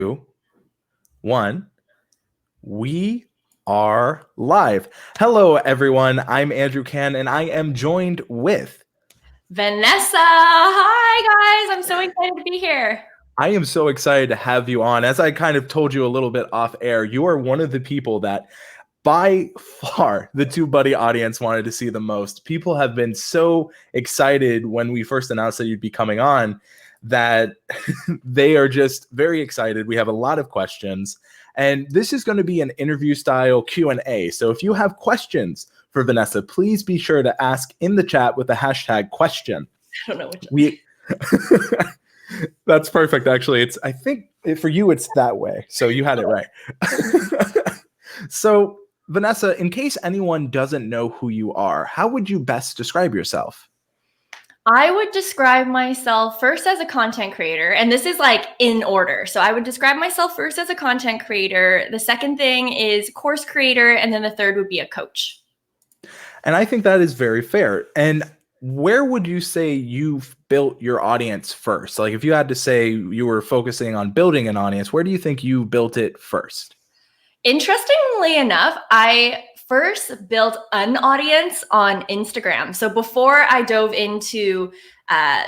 2, 1. We are live. Hello, everyone. I'm Andrew Can, and I am joined with Vanessa. Hi, guys. I'm so excited to be here. I am so excited to have you on. As I kind of told you a little bit off air, you are one of the people that by far the TubeBuddy audience wanted to see the most. People have been so excited when we first announced that you'd be coming on that they are just very excited. We have a lot of questions, and this is going to be an interview style Q&A. So if you have questions for Vanessa, please be sure to ask in the chat with the hashtag question. I don't know which That's perfect. Actually, I think for you, it's that way. So you had it right. So Vanessa, in case anyone doesn't know who you are, how would you best describe yourself? I would describe myself first as a content creator, and this is like in order. So I would describe myself first as a content creator. The second thing is course creator, and then the third would be a coach. And I think that is very fair. And where would you say you've built your audience first? Like if you had to say you were focusing on building an audience, where do you think you built it first? Interestingly enough, I first built an audience on Instagram. So before I dove into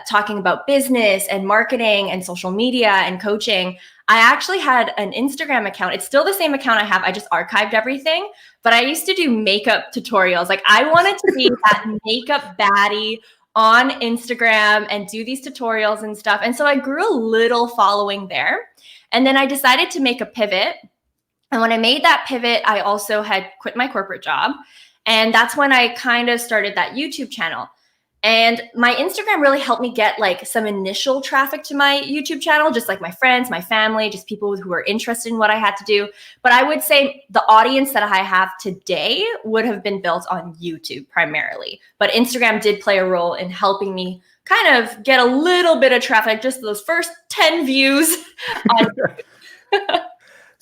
talking about business and marketing and social media and coaching, I actually had an Instagram account. It's still the same account I have. I just archived everything. But I used to do makeup tutorials. Like I wanted to be that makeup baddie on Instagram and do these tutorials and stuff. And so I grew a little following there. And then I decided to make a pivot. And when I made that pivot, I also had quit my corporate job. And that's when I kind of started that YouTube channel. And my Instagram really helped me get like some initial traffic to my YouTube channel, just like my friends, my family, just people who were interested in what I had to do. But I would say the audience that I have today would have been built on YouTube primarily. But Instagram did play a role in helping me kind of get a little bit of traffic, just those first 10 views on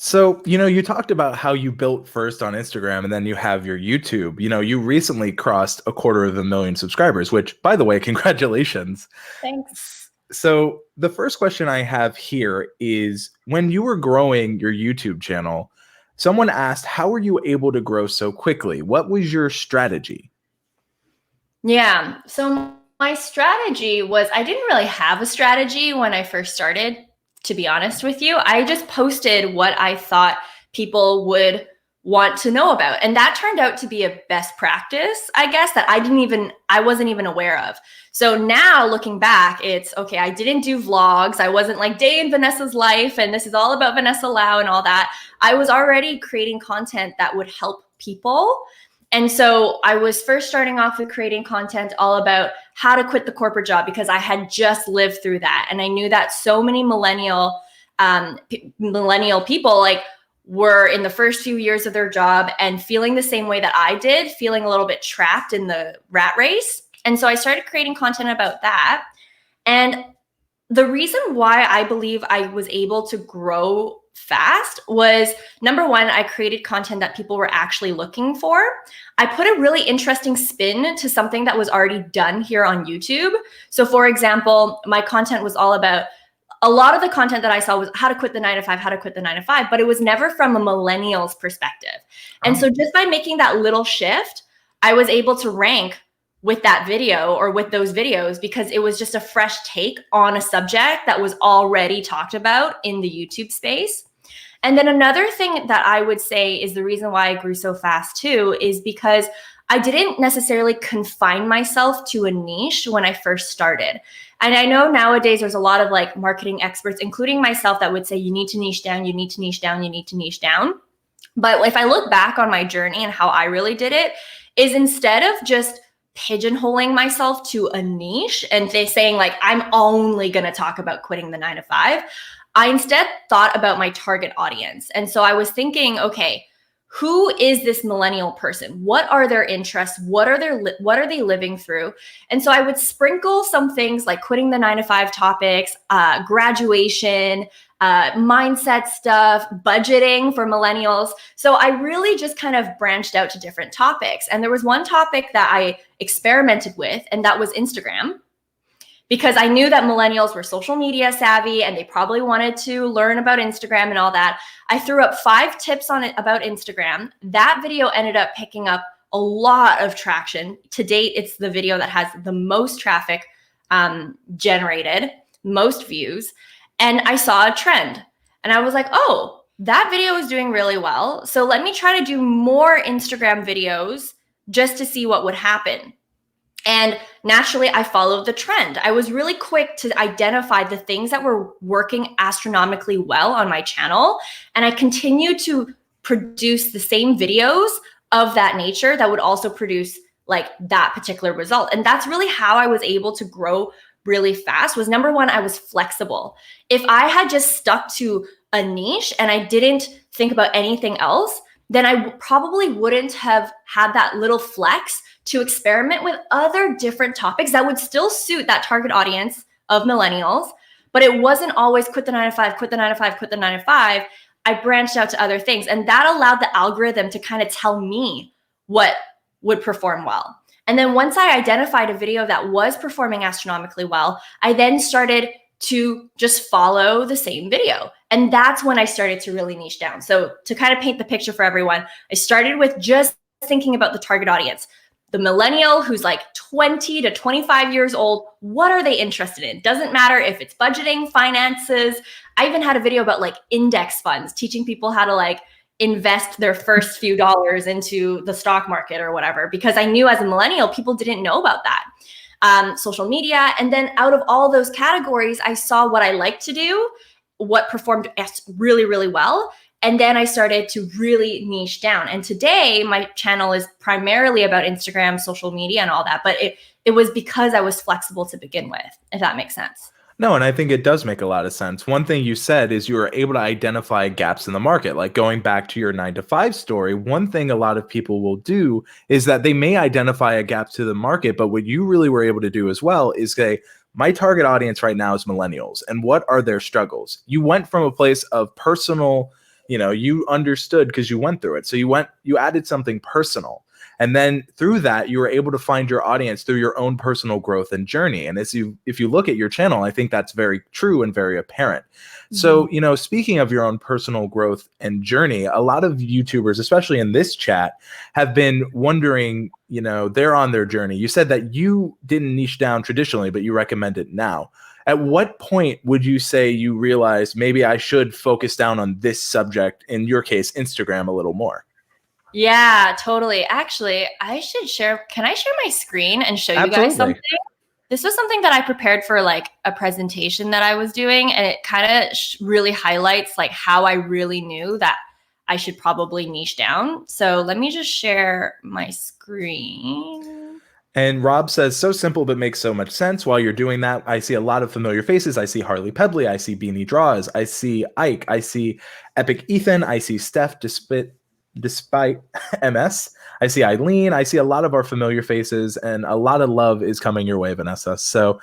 So, you talked about how you built first on Instagram and then you have your YouTube. You recently crossed 250,000 subscribers, which, by the way, congratulations. Thanks. So the first question I have here is, when you were growing your YouTube channel, someone asked, how were you able to grow so quickly? What was your strategy? Yeah. So my strategy was, I didn't really have a strategy when I first started, to be honest with you. I just posted what I thought people would want to know about. And that turned out to be a best practice, I guess, that I wasn't even aware of. So now looking back, it's okay, I didn't do vlogs. I wasn't like day in Vanessa's life and this is all about Vanessa Lau and all that. I was already creating content that would help people. And so I was first starting off with creating content all about how to quit the corporate job, because I had just lived through that. And I knew that so many millennial people like were in the first few years of their job and feeling the same way that I did, feeling a little bit trapped in the rat race. And so I started creating content about that. And the reason why I believe I was able to grow fast was, number one, I created content that people were actually looking for. I put a really interesting spin to something that was already done here on YouTube. So for example, my content was all about, a lot of the content that I saw was how to quit the 9 to 5, how to quit the 9 to 5, but it was never from a millennial's perspective. And so just by making that little shift, I was able to rank with that video or with those videos because it was just a fresh take on a subject that was already talked about in the YouTube space. And then another thing that I would say is the reason why I grew so fast too is because I didn't necessarily confine myself to a niche when I first started. And I know nowadays there's a lot of like marketing experts, including myself, that would say you need to niche down, you need to niche down, you need to niche down. But if I look back on my journey and how I really did it, is instead of just pigeonholing myself to a niche and saying like, I'm only going to talk about quitting the 9 to 5, I instead thought about my target audience. And so I was thinking, okay, who is this millennial person? What are their interests? What are they living through? And so I would sprinkle some things like quitting the 9 to 5 topics, graduation, mindset stuff, budgeting for millennials. So I really just kind of branched out to different topics. And there was one topic that I experimented with, and that was Instagram. because I knew that millennials were social media savvy and they probably wanted to learn about Instagram and all that. I threw up 5 tips on it about Instagram. That video ended up picking up a lot of traction. To date, it's the video that has the most traffic generated, most views. And I saw a trend and I was like, oh, that video is doing really well. So let me try to do more Instagram videos just to see what would happen. And naturally, I followed the trend. I was really quick to identify the things that were working astronomically well on my channel. And I continued to produce the same videos of that nature that would also produce like that particular result. And that's really how I was able to grow really fast. Was number one, I was flexible. If I had just stuck to a niche and I didn't think about anything else, then I probably wouldn't have had that little flex to experiment with other different topics that would still suit that target audience of millennials. But it wasn't always quit the 9 to 5, quit the 9 to 5, quit the 9 to 5. I branched out to other things. And that allowed the algorithm to kind of tell me what would perform well. And then once I identified a video that was performing astronomically well, I then started to just follow the same video. And that's when I started to really niche down. So to kind of paint the picture for everyone, I started with just thinking about the target audience. The millennial who's like 20 to 25 years old, what are they interested in? Doesn't matter if it's budgeting, finances. I even had a video about like index funds, teaching people how to like invest their first few dollars into the stock market or whatever, because I knew as a millennial, people didn't know about that. Social media. And then out of all those categories, I saw what I liked to do, what performed really, really well. And then I started to really niche down. And today my channel is primarily about Instagram, social media and all that. But it was because I was flexible to begin with, if that makes sense. No, and I think it does make a lot of sense. One thing you said is you were able to identify gaps in the market. Like going back to your 9 to 5 story, one thing a lot of people will do is that they may identify a gap to the market, but what you really were able to do as well is say, my target audience right now is millennials, and what are their struggles? You went from a place of personal, you understood because you went through it. So you added something personal. And then through that, you were able to find your audience through your own personal growth and journey. And if you look at your channel, I think that's very true and very apparent. Mm-hmm. So, speaking of your own personal growth and journey, a lot of YouTubers, especially in this chat, have been wondering, they're on their journey. You said that you didn't niche down traditionally, but you recommend it now. At what point would you say you realized maybe I should focus down on this subject, in your case, Instagram, a little more? Yeah, totally. Actually, I should share. Can I share my screen and show Absolutely. You guys something? This was something that I prepared for like a presentation that I was doing. And it kind of really highlights like how I really knew that I should probably niche down. So let me just share my screen. And Rob says, so simple, but makes so much sense. While you're doing that, I see a lot of familiar faces. I see Harley Pebley. I see Beanie Draws. I see Ike. I see Epic Ethan. I see Steph Despite MS. I see Eileen. I see a lot of our familiar faces, and a lot of love is coming your way, Vanessa. So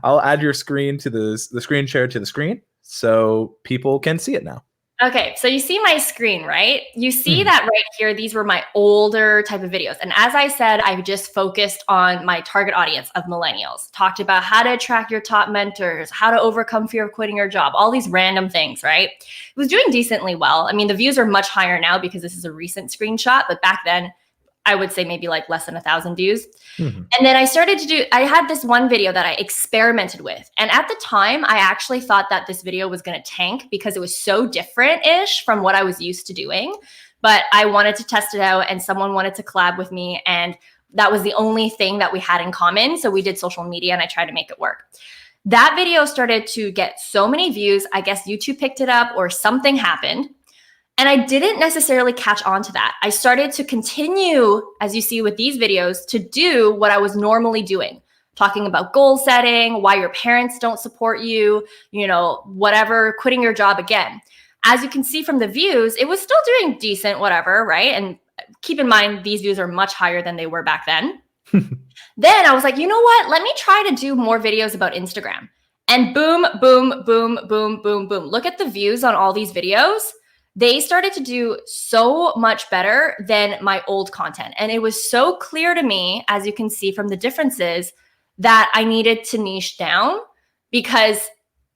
I'll add your screen to the screen share to the screen so people can see it now. Okay, so you see my screen, right? You see that right here, these were my older type of videos. And as I said, I just focused on my target audience of millennials, talked about how to attract your top mentors, how to overcome fear of quitting your job, all these random things, right? It was doing decently well. I mean, the views are much higher now because this is a recent screenshot, but back then, I would say maybe like less than 1,000 views. Mm-hmm. And then I had this one video that I experimented with. And at the time, I actually thought that this video was going to tank because it was so different-ish from what I was used to doing. But I wanted to test it out and someone wanted to collab with me. And that was the only thing that we had in common. So we did social media and I tried to make it work. That video started to get so many views. I guess YouTube picked it up or something happened. And I didn't necessarily catch on to that. I started to continue, as you see with these videos, to do what I was normally doing, talking about goal setting, why your parents don't support you, whatever, quitting your job again. As you can see from the views, it was still doing decent, whatever, right? And keep in mind, these views are much higher than they were back then. Then I was like, you know what? Let me try to do more videos about Instagram. And boom, boom, boom, boom, boom, boom. Look at the views on all these videos. They started to do so much better than my old content. And it was so clear to me, as you can see from the differences, that I needed to niche down, because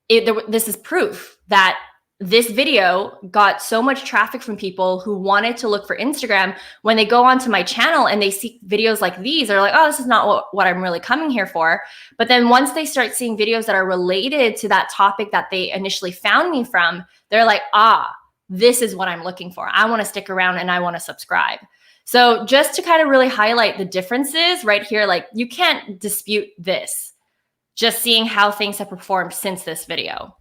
this is proof that this video got so much traffic from people who wanted to look for Instagram. When they go onto my channel and they see videos like these, they're like, oh, this is not what I'm really coming here for. But then once they start seeing videos that are related to that topic that they initially found me from, they're like, ah, this is what I'm looking for. I want to stick around and I want to subscribe. So just to kind of really highlight the differences right here, like you can't dispute this, just seeing how things have performed since this video.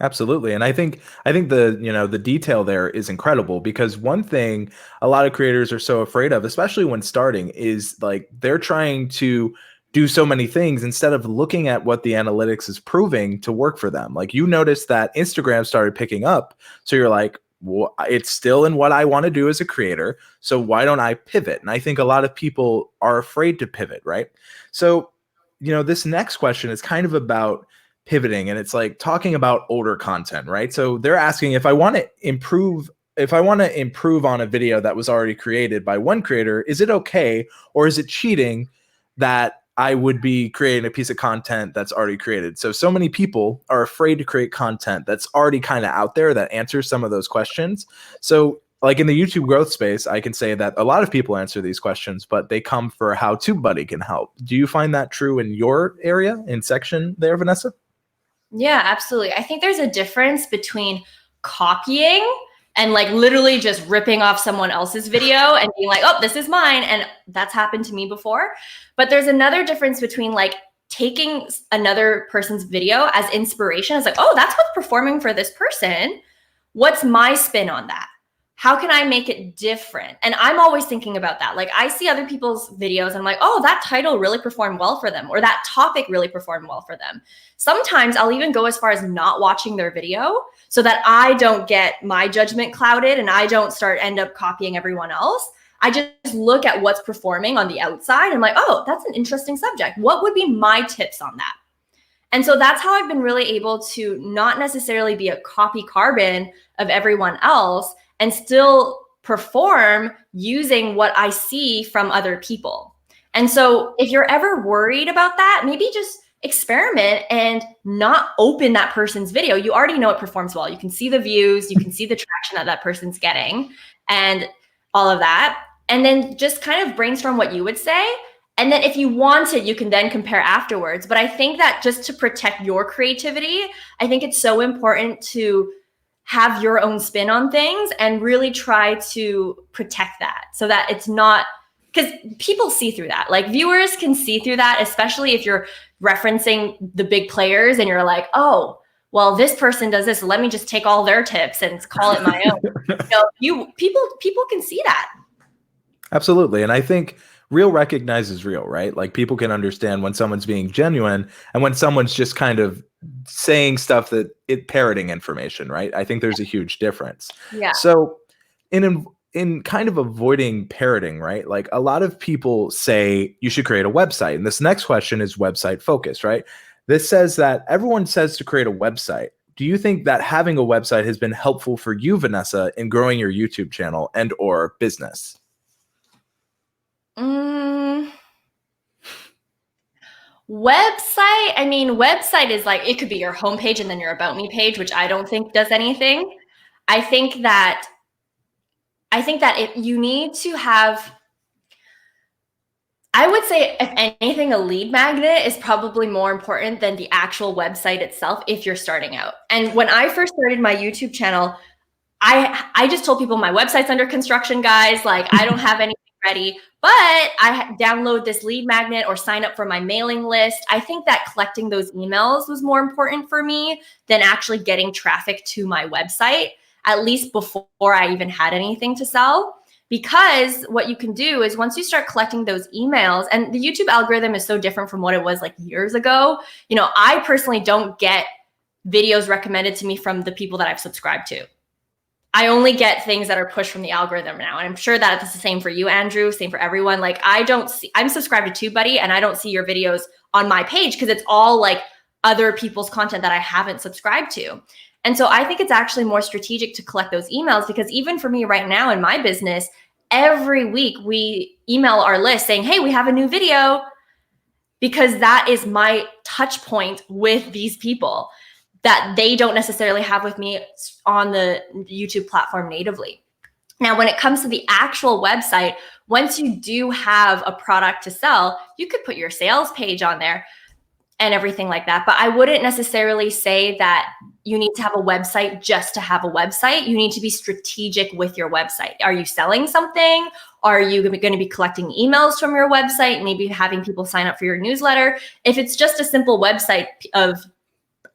Absolutely. And I think the detail there is incredible, because one thing a lot of creators are so afraid of, especially when starting, is like they're trying to do so many things instead of looking at what the analytics is proving to work for them. Like you notice that Instagram started picking up. So you're like, well, it's still in what I want to do as a creator. So why don't I pivot? And I think a lot of people are afraid to pivot, right? So, this next question is kind of about pivoting, and it's like talking about older content, right? So they're asking, if I want to improve on a video that was already created by one creator, is it okay, or is it cheating that I would be creating a piece of content that's already created? So many people are afraid to create content that's already kind of out there that answers some of those questions. So like in the YouTube growth space, I can say that a lot of people answer these questions, but they come for how TubeBuddy can help. Do you find that true in your area, in section there, Vanessa? Yeah, absolutely. I think there's a difference between copying and like literally just ripping off someone else's video and being like, oh, this is mine. And that's happened to me before. But there's another difference between like taking another person's video as inspiration. It's like, oh, that's what's performing for this person. What's my spin on that? How can I make it different? And I'm always thinking about that. Like I see other people's videos and I'm like, oh, that title really performed well for them, or that topic really performed well for them. Sometimes I'll even go as far as not watching their video so that I don't get my judgment clouded and I don't end up copying everyone else. I just look at what's performing on the outside. I'm like, oh, that's an interesting subject. What would be my tips on that? And so that's how I've been really able to not necessarily be a copy carbon of everyone else and still perform using what I see from other people. And so if you're ever worried about that, maybe just experiment and not open that person's video. You already know it performs well. You can see the views, you can see the traction that person's getting and all of that. And then just kind of brainstorm what you would say. And then if you want it, you can then compare afterwards. But I think that just to protect your creativity, I think it's so important to have your own spin on things and really try to protect that so that it's not, because people see through that. Like viewers can see through that, especially if you're referencing the big players and you're like, oh, well, this person does this. So let me just take all their tips and call it my own. People can see that. Absolutely. And I think real recognizes real, right? Like people can understand when someone's being genuine and when someone's just kind of saying stuff parroting information, right? I think there's a huge difference. Yeah. So in kind of avoiding parroting, right? Like a lot of people say you should create a website. And this next question is website focused, right? This says that everyone says to create a website. Do you think that having a website has been helpful for you, Vanessa, in growing your YouTube channel and or business? Website, I mean, website is like, it could be your homepage and then your about me page, which I don't think does anything. I think that if you need to have, I would say if anything, a lead magnet is probably more important than the actual website itself if you're starting out. And when I first started my YouTube channel, I just told people my website's under construction, guys. Like I don't have anything ready, but I download this lead magnet or sign up for my mailing list. I think that collecting those emails was more important for me than actually getting traffic to my website, at least before I even had anything to sell. Because what you can do is once you start collecting those emails, and the YouTube algorithm is so different from what it was like years ago. I personally don't get videos recommended to me from the people that I've subscribed to. I only get things that are pushed from the algorithm now. And I'm sure that it's the same for you, Andrew, same for everyone. Like I'm subscribed to TubeBuddy and I don't see your videos on my page because it's all like other people's content that I haven't subscribed to. And so I think it's actually more strategic to collect those emails, because even for me right now in my business, every week we email our list saying, hey, we have a new video. because that is my touch point with these people that they don't necessarily have with me on the YouTube platform natively. Now, when it comes to the actual website, once you do have a product to sell, you could put your sales page on there and everything like that. But I wouldn't necessarily say that you need to have a website just to have a website. You need to be strategic with your website. Are you selling something? Are you going to be collecting emails from your website? Maybe having people sign up for your newsletter? If it's just a simple website of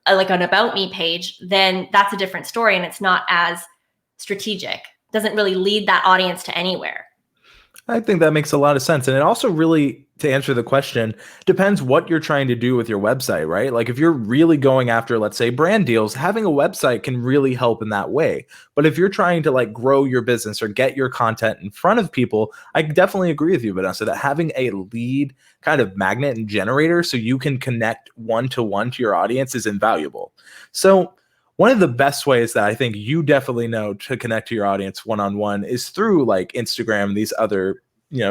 like an about me page, then that's a different story and it's not as strategic. Doesn't really lead that audience to anywhere. I think that makes a lot of sense. And it also really, to answer the question, depends what you're trying to do with your website, right? Like if you're really going after, let's say, brand deals, having a website can really help in that way. But if you're trying to like grow your business or get your content in front of people, I definitely agree with you, Vanessa, that having a lead kind of magnet and generator so you can connect one-to-one to your audience is invaluable. So one of the best ways that I think you definitely know to connect to your audience one-on-one is through like Instagram and these other,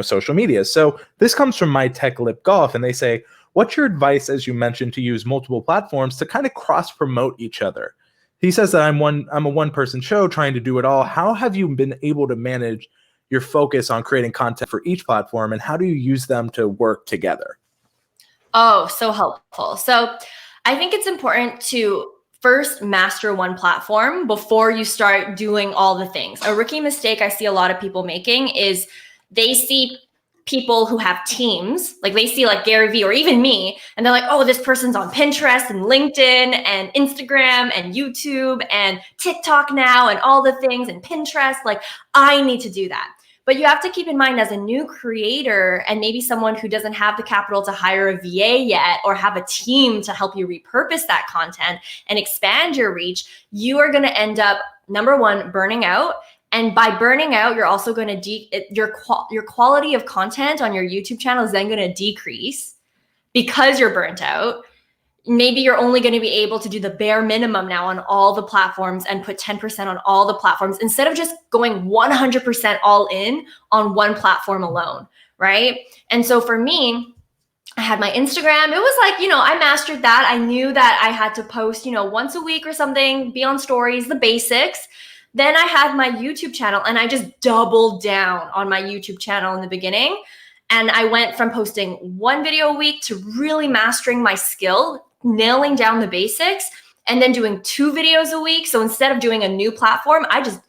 social media. So this comes from My Tech Lip Golf, and they say, what's your advice, as you mentioned, to use multiple platforms to kind of cross-promote each other? He says that I'm a one-person show trying to do it all. How have you been able to manage your focus on creating content for each platform, and how do you use them to work together? Oh, so helpful. So I think it's important to first master one platform before you start doing all the things. A rookie mistake I see a lot of people making is they see people who have teams, like they see like Gary Vee or even me, and they're like, oh, this person's on Pinterest and LinkedIn and Instagram and YouTube and TikTok now and all the things and Pinterest. Like, I need to do that. But you have to keep in mind, as a new creator and maybe someone who doesn't have the capital to hire a VA yet or have a team to help you repurpose that content and expand your reach, you are going to end up, number one, burning out. And by burning out, you're also going to your quality of content on your YouTube channel is then going to decrease because you're burnt out. Maybe you're only going to be able to do the bare minimum now on all the platforms and put 10% on all the platforms instead of just going 100% all in on one platform alone, right? And so for me, I had my Instagram. It was like, I mastered that. I knew that I had to post, once a week or something, be on stories, the basics. Then I had my YouTube channel and I just doubled down on my YouTube channel in the beginning. And I went from posting one video a week to really mastering my skill, nailing down the basics, and then doing 2 videos a week. So instead of doing a new platform, I just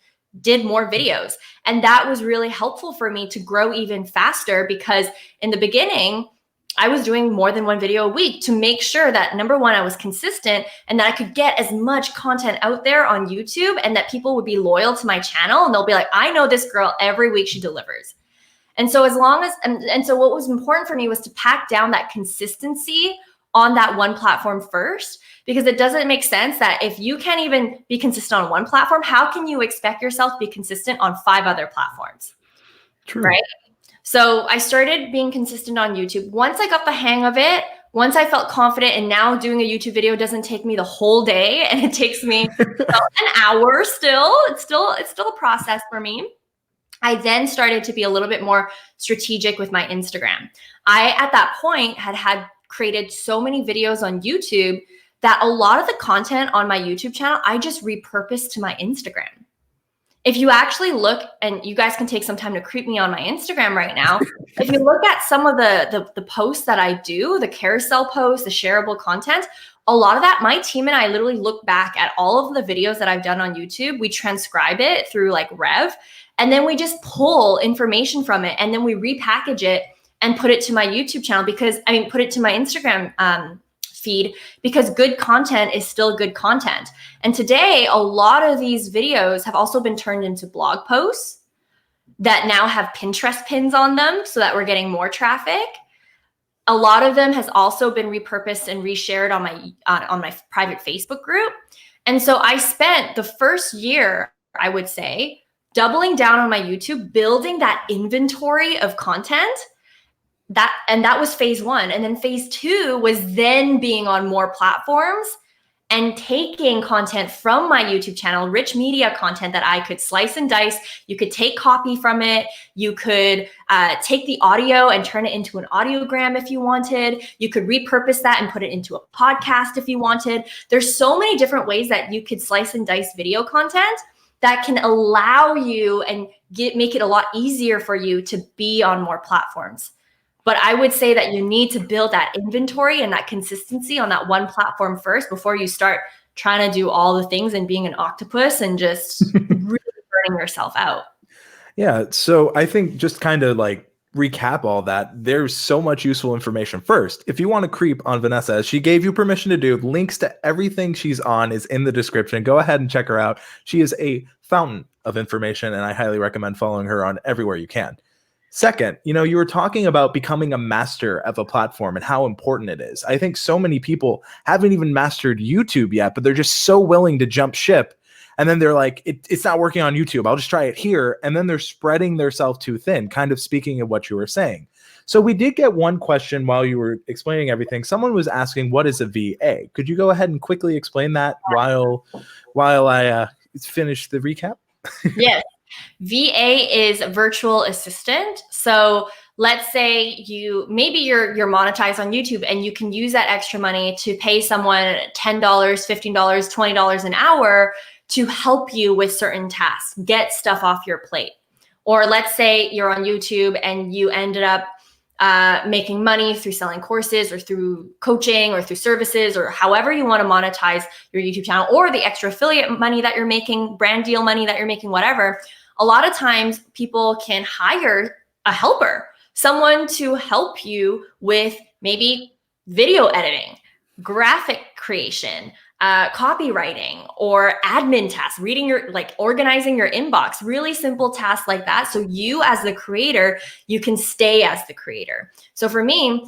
did more videos. And that was really helpful for me to grow even faster because in the beginning, I was doing more than 1 video a week to make sure that, number one, I was consistent and that I could get as much content out there on YouTube and that people would be loyal to my channel and they'll be like, I know this girl, every week she delivers. And so so what was important for me was to pack down that consistency on that one platform first, because it doesn't make sense that if you can't even be consistent on one platform, how can you expect yourself to be consistent on 5 other platforms? True. Right? So I started being consistent on YouTube. Once I got the hang of it, once I felt confident, and now doing a YouTube video doesn't take me the whole day and it takes me about an hour still. It's still a process for me. I then started to be a little bit more strategic with my Instagram. I, at that point, had created so many videos on YouTube that a lot of the content on my YouTube channel, I just repurposed to my Instagram. If you actually look, and you guys can take some time to creep me on my Instagram right now, if you look at some of the posts that I do, the carousel posts, the shareable content, a lot of that, my team and I literally look back at all of the videos that I've done on YouTube. We transcribe it through like Rev, and then we just pull information from it, and then we repackage it and put it to my YouTube channel put it to my Instagram feed, because good content is still good content. And today, a lot of these videos have also been turned into blog posts that now have Pinterest pins on them so that we're getting more traffic. A lot of them has also been repurposed and reshared on my private Facebook group. And so I spent the first year, I would say, doubling down on my YouTube, building that inventory of content. That was phase 1. And then phase 2 was then being on more platforms and taking content from my YouTube channel, rich media content that I could slice and dice. You could take copy from it. You could take the audio and turn it into an audiogram if you wanted. You could repurpose that and put it into a podcast if you wanted. There's so many different ways that you could slice and dice video content that can allow you and make it a lot easier for you to be on more platforms. But I would say that you need to build that inventory and that consistency on that one platform first before you start trying to do all the things and being an octopus and just really burning yourself out. Yeah. So I think just kind of like recap all that, there's so much useful information. First, if you want to creep on Vanessa, as she gave you permission to do, links to everything she's on is in the description. Go ahead and check her out. She is a fountain of information, and I highly recommend following her on everywhere you can. Second, you were talking about becoming a master of a platform and how important it is. I think so many people haven't even mastered YouTube yet, but they're just so willing to jump ship. And then they're like, it's not working on YouTube. I'll just try it here. And then they're spreading themselves too thin, kind of speaking of what you were saying. So we did get one question while you were explaining everything. Someone was asking, what is a VA? Could you go ahead and quickly explain that while I finish the recap? Yes. VA is virtual assistant. So let's say maybe you're monetized on YouTube and you can use that extra money to pay someone $10, $15, $20 an hour to help you with certain tasks, get stuff off your plate. Or let's say you're on YouTube and you ended up making money through selling courses or through coaching or through services or however you want to monetize your YouTube channel, or the extra affiliate money that you're making, brand deal money that you're making, whatever. A lot of times people can hire a helper, someone to help you with maybe video editing, graphic creation, copywriting, or admin tasks, organizing your inbox, really simple tasks like that. So you as the creator, you can stay as the creator. So for me,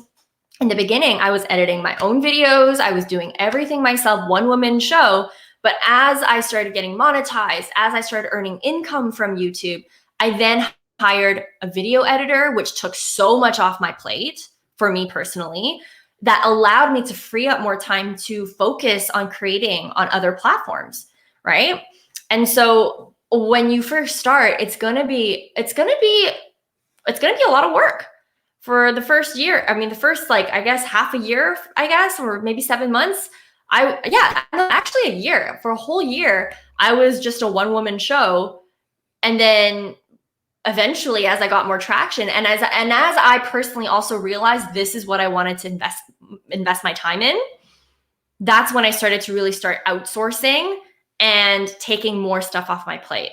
in the beginning, I was editing my own videos. I was doing everything myself, one woman show. But as I started getting monetized, as I started earning income from YouTube, I then hired a video editor, which took so much off my plate for me personally, that allowed me to free up more time to focus on creating on other platforms, right? And so when you first start, it's gonna be a lot of work for the first year. I mean, the first I guess half a year, or maybe 7 months. Actually a year. For a whole year, I was just a one-woman show. And then eventually, as I got more traction, and as I personally also realized this is what I wanted to invest my time in, that's when I started to really start outsourcing and taking more stuff off my plate.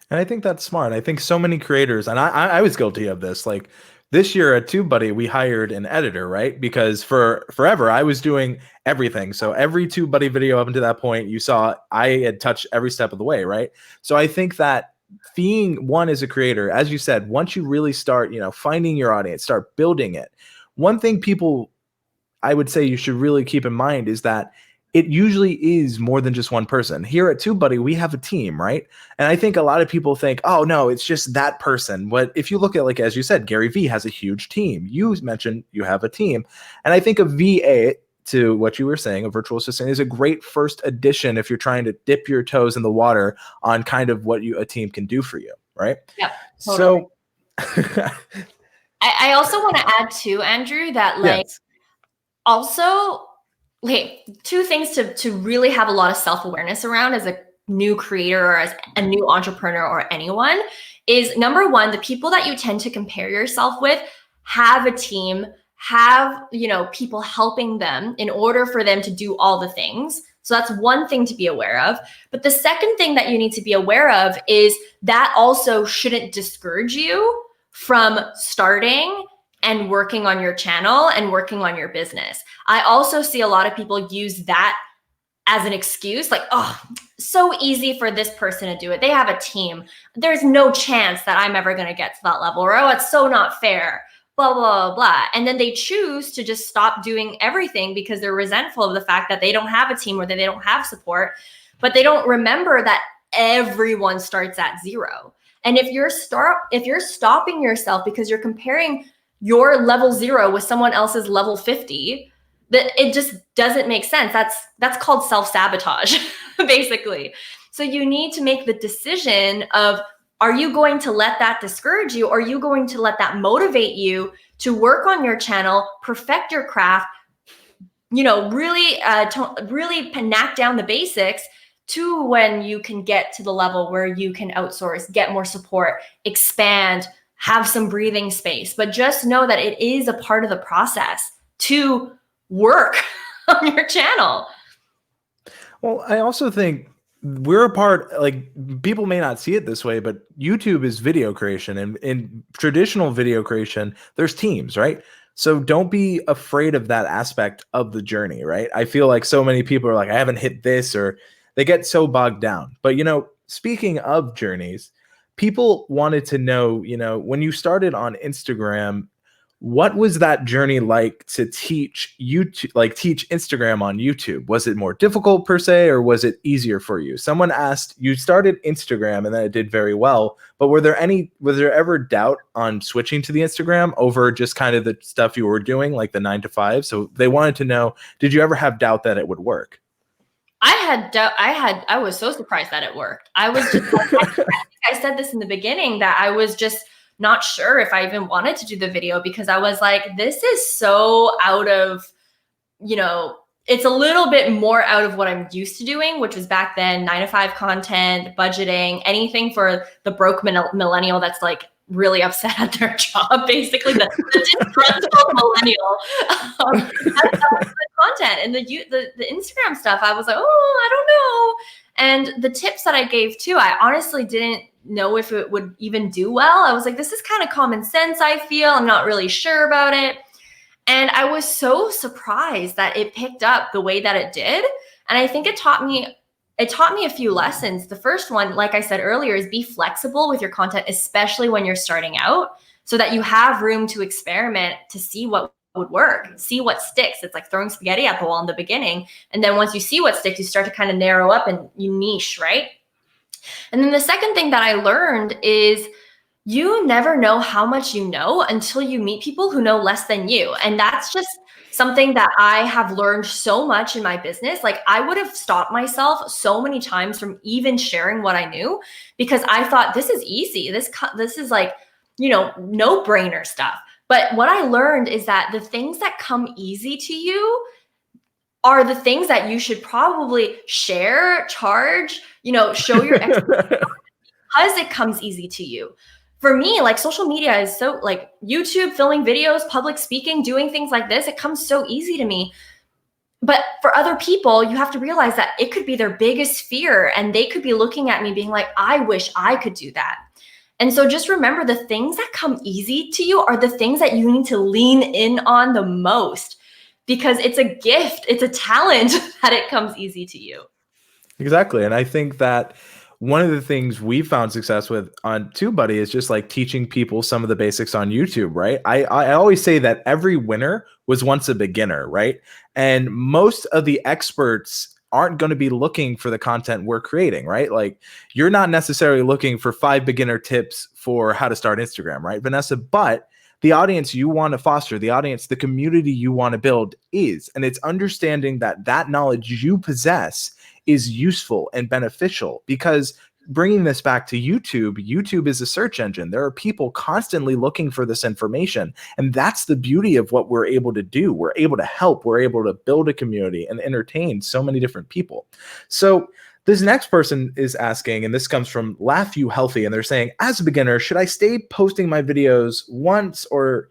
And I think that's smart. I think so many creators, and I was guilty of this, like this year at TubeBuddy, we hired an editor, right? Because for forever, I was doing everything. So every TubeBuddy video up until that point, you saw I had touched every step of the way, right? So I think that being one as a creator, as you said, once you really start, finding your audience, start building it. One thing I would say you should really keep in mind is that it usually is more than just one person. Here at TubeBuddy, we have a team, right? And I think a lot of people think, oh no, it's just that person. But if you look at, as you said, Gary Vee has a huge team. You mentioned you have a team. And I think a VA, to what you were saying, a virtual assistant, is a great first addition if you're trying to dip your toes in the water on kind of what a team can do for you, right? Yeah, totally. So I also want to add too, Andrew, that yes. Also, two things to really have a lot of self-awareness around as a new creator or as a new entrepreneur or anyone is, number one, the people that you tend to compare yourself with have a team, have, people helping them in order for them to do all the things. So that's one thing to be aware of. But the second thing that you need to be aware of is that also shouldn't discourage you from starting and working on your channel and working on your business. I also see a lot of people use that as an excuse, so easy for this person to do it. They have a team. There's no chance that I'm ever gonna get to that level, or, oh, it's so not fair, blah, blah, blah, blah. And then they choose to just stop doing everything because they're resentful of the fact that they don't have a team or that they don't have support, but they don't remember that everyone starts at zero. And if you're stopping yourself because you're comparing your level 0 with someone else's level 50, that it just doesn't make sense. That's called self-sabotage, basically. So you need to make the decision of, are you going to let that discourage you? Or are you going to let that motivate you to work on your channel, perfect your craft, really knock down the basics to when you can get to the level where you can outsource, get more support, expand, have some breathing space. But just know that it is a part of the process to work on your channel. Well, I also think we're a part, like, people may not see it this way, but YouTube is video creation, and in traditional video creation, there's teams, right? So don't be afraid of that aspect of the journey, right? I feel like so many people are like, I haven't hit this, or they get so bogged down. But, speaking of journeys, people wanted to know, when you started on Instagram, what was that journey like to teach YouTube, like teach Instagram on YouTube? Was it more difficult per se, or was it easier for you? Someone asked, you started Instagram and then it did very well, but was there ever doubt on switching to the Instagram over just kind of the stuff you were doing, like the 9 to 5? So they wanted to know, did you ever have doubt that it would work? I had doubt. I was so surprised that it worked. I was just, I think I said this in the beginning, that I was just not sure if I even wanted to do the video, because I was like, this is so out of, it's a little bit more out of what I'm used to doing, which was back then 9 to 5 content, budgeting, anything for the broke millennial that's like really upset at their job, basically the disgruntled millennial. That was the content, and the Instagram stuff, I was like, oh, I don't know. And the tips that I gave too, I honestly didn't know if it would even do well. I was like, this is kind of common sense, I feel. I'm not really sure about it. And I was so surprised that it picked up the way that it did. And I think it taught me a few lessons. The first one, like I said earlier, is be flexible with your content, especially when you're starting out, so that you have room to experiment, to see what would work, see what sticks. It's like throwing spaghetti at the wall in the beginning. And then once you see what sticks, you start to kind of narrow up and you niche, right? And then the second thing that I learned is, you never know how much you know until you meet people who know less than you. And that's just something that I have learned so much in my business. Like, I would have stopped myself so many times from even sharing what I knew, because I thought, this is easy. This is like, no-brainer stuff. But what I learned is that the things that come easy to you are the things that you should probably share, charge, show your expertise, because it comes easy to you. For me, like, social media is so, like, YouTube, filming videos, public speaking, doing things like this, it comes so easy to me. But for other people, you have to realize that it could be their biggest fear, and they could be looking at me being like, I wish I could do that. And so just remember, the things that come easy to you are the things that you need to lean in on the most, because it's a gift, it's a talent that it comes easy to you. Exactly. And I think that one of the things we found success with on TubeBuddy is just like teaching people some of the basics on YouTube, right? I always say that every winner was once a beginner, right? And most of the experts aren't going to be looking for the content we're creating, right? Like, you're not necessarily looking for 5 beginner tips for how to start Instagram, right, Vanessa? But the audience you want to foster, the community you want to build is, and it's understanding that that knowledge you possess is useful and beneficial. Because bringing this back to YouTube is a search engine. There are people constantly looking for this information. And that's the beauty of what we're able to do. We're able to help. We're able to build a community and entertain so many different people. So this next person is asking, and this comes from Laugh You Healthy, and they're saying, as a beginner, should I stay posting my videos once a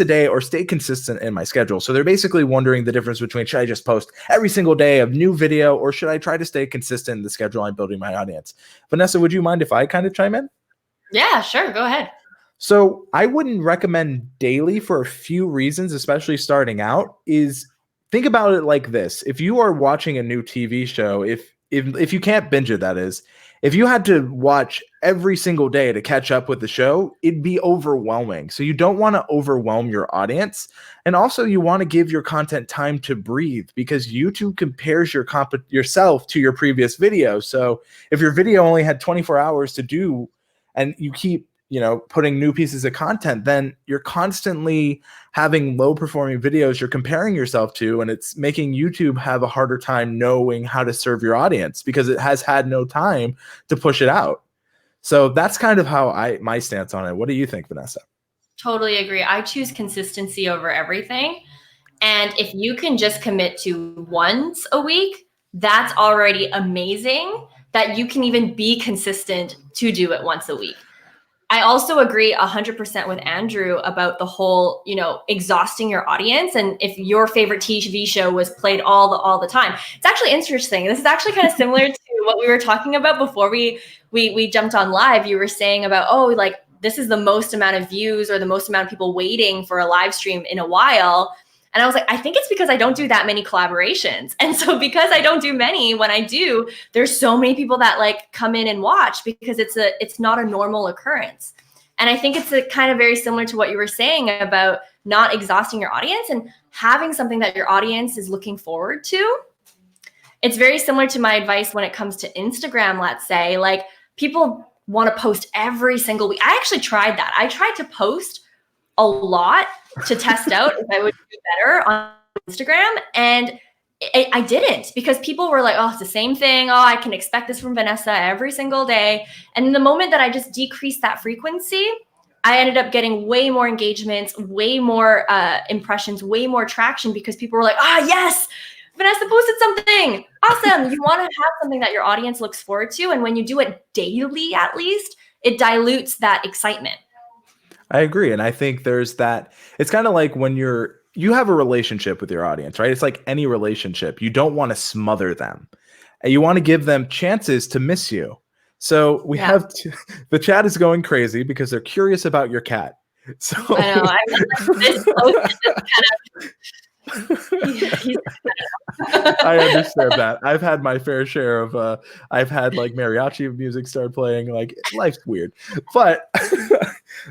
day, or stay consistent in my schedule? So they're basically wondering the difference between, should I just post every single day of new video, or should I try to stay consistent in the schedule I'm building my audience? Vanessa, would you mind if I kind of chime in? Yeah, sure. Go ahead. So I wouldn't recommend daily for a few reasons, especially starting out. Think about it like this. If you are watching a new TV show, if you can't binge it, that is, if you had to watch every single day to catch up with the show, it'd be overwhelming. So you don't want to overwhelm your audience. And also, you want to give your content time to breathe, because YouTube compares yourself to your previous video. So if your video only had 24 hours to do, and you keep putting new pieces of content, then you're constantly having low performing videos you're comparing yourself to, and it's making YouTube have a harder time knowing how to serve your audience because it has had no time to push it out. So that's kind of how my stance on it. What do you think, Vanessa? Totally agree. I choose consistency over everything. And if you can just commit to once a week, that's already amazing that you can even be consistent to do it once a week. I also agree 100% with Andrew about the whole, exhausting your audience. And if your favorite TV show was played all the time, it's actually interesting. This is actually kind of similar to what we were talking about before we jumped on live. You were saying about, this is the most amount of views or the most amount of people waiting for a live stream in a while. And I was like, I think it's because I don't do that many collaborations. And so because I don't do many, when I do, there's so many people that come in and watch because it's not a normal occurrence. And I think it's kind of very similar to what you were saying about not exhausting your audience and having something that your audience is looking forward to. It's very similar to my advice when it comes to Instagram, let's say. People want to post every single week. I actually tried that. I tried to post a lot to test out if I would do better on Instagram. And I didn't, because people were like, oh, it's the same thing. Oh, I can expect this from Vanessa every single day. And in the moment that I just decreased that frequency, I ended up getting way more engagements, way more impressions, way more traction, because people were like, yes, Vanessa posted something. Awesome. You want to have something that your audience looks forward to. And when you do it daily, at least, it dilutes that excitement. I agree. And I think there's that. It's kind of like when you have a relationship with your audience, right? It's like any relationship. You don't want to smother them. And you want to give them chances to miss you. So we have the chat is going crazy because they're curious about your cat. So I know. I understand that. I've had my fair share of I've had mariachi music start playing. Life's weird. But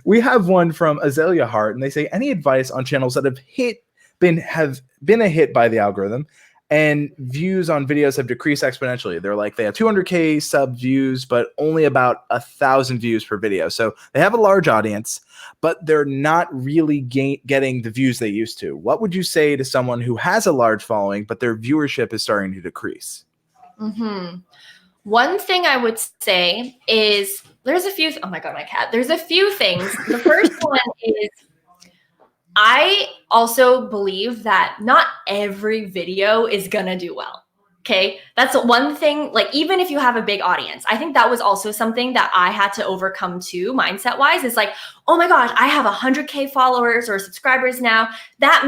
we have one from Azalea Hart, and they say, any advice on channels that have been a hit by the algorithm and views on videos have decreased exponentially? They're they have 200K sub views, but only about 1,000 views per video. So they have a large audience, but they're not really getting the views they used to. What would you say to someone who has a large following, but their viewership is starting to decrease? One thing I would say is there's a few. Oh my God, my cat. There's a few things. The first one is, I also believe that not every video is gonna do well. Okay, that's one thing. Even if you have a big audience, I think that was also something that I had to overcome too, mindset wise. It's oh my gosh, I have 100K followers or subscribers now. That